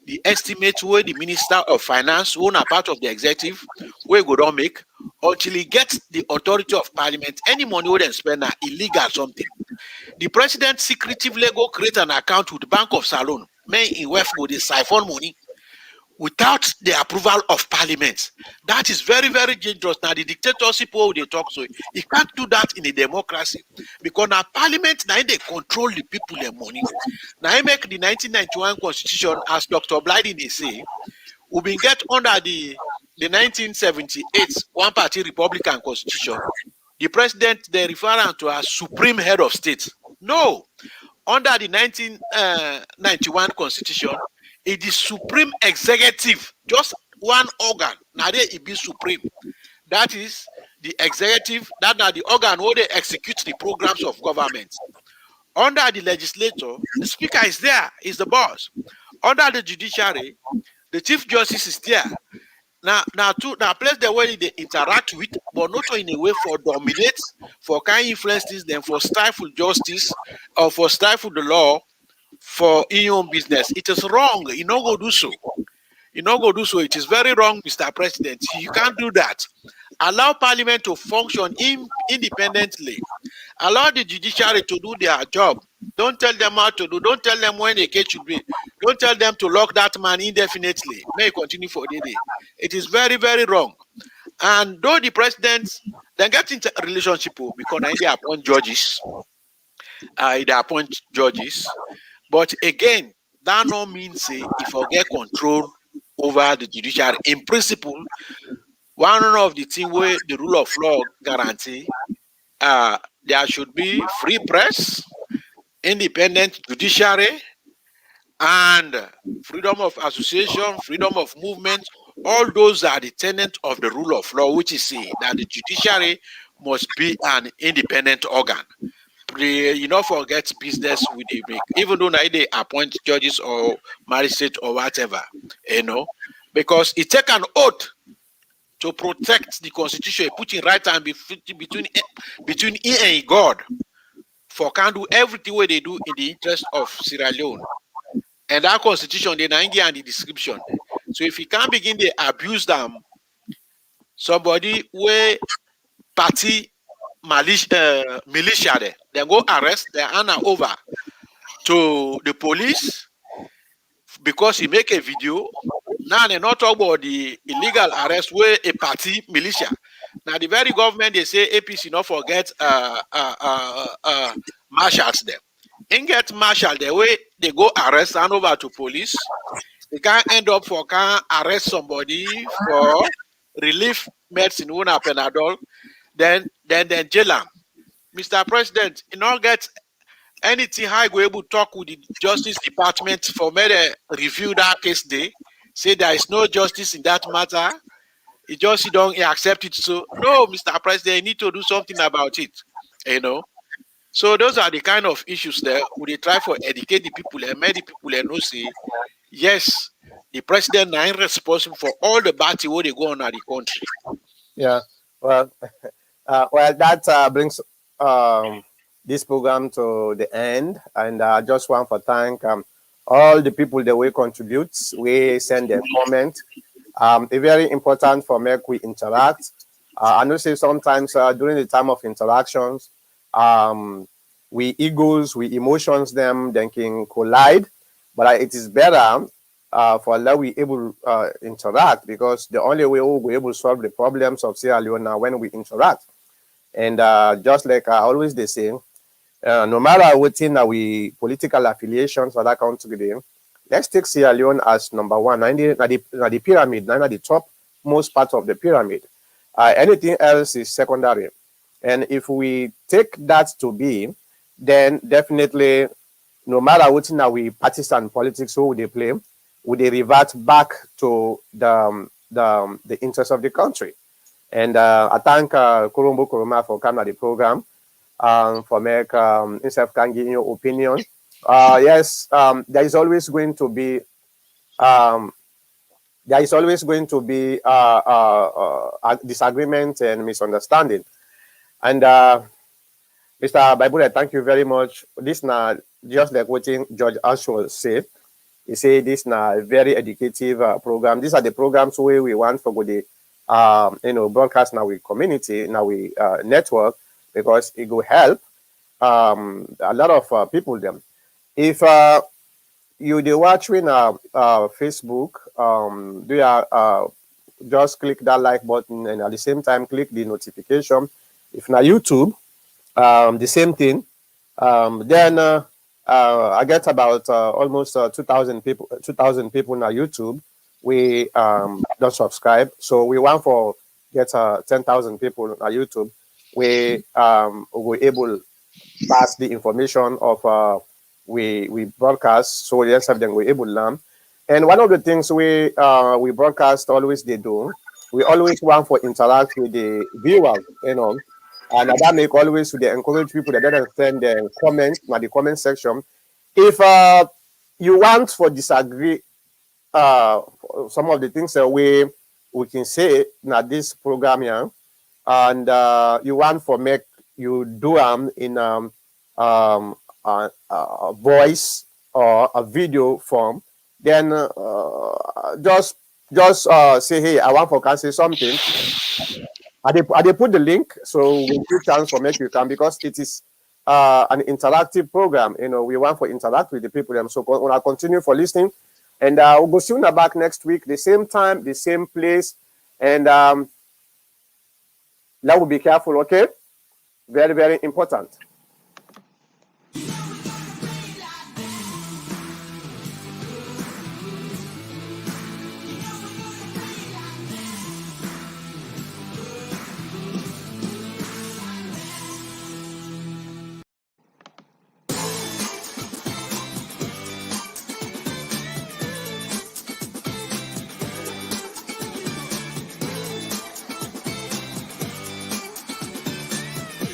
the estimate where the minister of finance, who are part of the executive, where go don't make until he gets the authority of parliament. Any money we then spend are illegal something. The president secretively go create an account with the Bank of Salon, may in West go the siphon money without the approval of parliament. That is very, very dangerous. Now the dictatorship where they talk so you can't do that in a democracy because now parliament now they control the people their money. Now I make the 1991 constitution, as Dr. Blyden they say, we been get under the 1978 one party Republican constitution. The president they refer to as supreme head of state. No, under the 1991 constitution, it is supreme executive, just one organ. Now there it be supreme. That is the executive, that are the organ where they execute the programs of government. Under the legislature, the speaker is there, is the boss. Under the judiciary, the chief justice is there. now place the way they interact with, but not in a way for dominate, for kind influence things, then for stifle justice or for stifle the law for in your own business. It is wrong. You not go do so. You not go do so. It is very wrong, Mr. President. You can't do that. Allow Parliament to function independently. Allow the judiciary to do their job. Don't tell them how to do. Don't tell them when a case should be. Don't tell them to lock that man indefinitely. May he continue for the day. It is very, very wrong. And though the president then get into a relationship because they appoint judges, But again, that no means if I get control over the judiciary. In principle, one of the things where the rule of law guarantee, there should be free press, independent judiciary, and freedom of association, freedom of movement. All those are the tenets of the rule of law, which is that the judiciary must be an independent organ. You not forget business with the make, even though they appoint judges or magistrates or whatever, because it take an oath to protect the constitution, putting right hand between he and God, for can do everything what they do in the interest of Sierra Leone. And that constitution, they and the description. So if you can't begin to abuse them, somebody where party militia there, they go arrest, they hand over to the police because he make a video. Now they not talk about the illegal arrest where a party militia. Now the very government they say APC not forget marshals them. And get marshal the way they go arrest, hand over to police. They can't end up for can arrest somebody for relief medicine, one Panadol, then jail them. Mr. President, you not get anything how you go able to talk with the Justice Department for me to review that case day, say there is no justice in that matter. You just don't accept it. So no, Mr. President, you need to do something about it. So those are the kind of issues there. We try for educate the people and make the people and know say, yes, the president is responsible for all the bad things they go on at the country. Yeah, well, that brings this program to the end, and I just want to thank all the people that will contribute, we send their comment. It's very important for me we interact. I know say sometimes during the time of interactions, we egos, we emotions them, then can collide. But it is better for that we able to interact, because the only way we'll be able to solve the problems of Sierra Leone now when we interact. And just like I always they say, no matter what in we political affiliations for that country today, let's take Sierra Leone as number one, the pyramid, the top most part of the pyramid. Anything else is secondary. And if we take that to be, then definitely, no matter what in we partisan politics, who they play, would they revert back to the interest of the country. And I thank Kurumbu Kuruma for coming to the program, for make himself can give your opinion. Yes, there is always going to be disagreement and misunderstanding. And Mr. Baibule, thank you very much. This now just like what George Ashwell said. He said this now a very educative program. These are the programs where we want for the broadcast now with community, now we network, because it will help a lot of people them. If you do watching Facebook, do you just click that like button and at the same time click the notification. If now YouTube, the same thing. Then I get about almost 2,000 people. 2,000 people on YouTube. We don't subscribe, so we want for get 10,000 people on YouTube. We were able to pass the information of we broadcast, so yes, of them we're able to learn. And one of the things we broadcast always they do, we always want for interact with the viewers, and that make always they encourage people that don't send their comments in the comment section. If you want for disagree some of the things we we can say now this program here, and you want for make you do in a voice or a video form, then just say, hey, I want for say something. I they put the link, so we give chance for make you come, because it is an interactive program. You know, we want for interact with the people. So when I continue for listening, and we'll go soon back next week, the same time, the same place, and that will be careful. Okay, very, very important.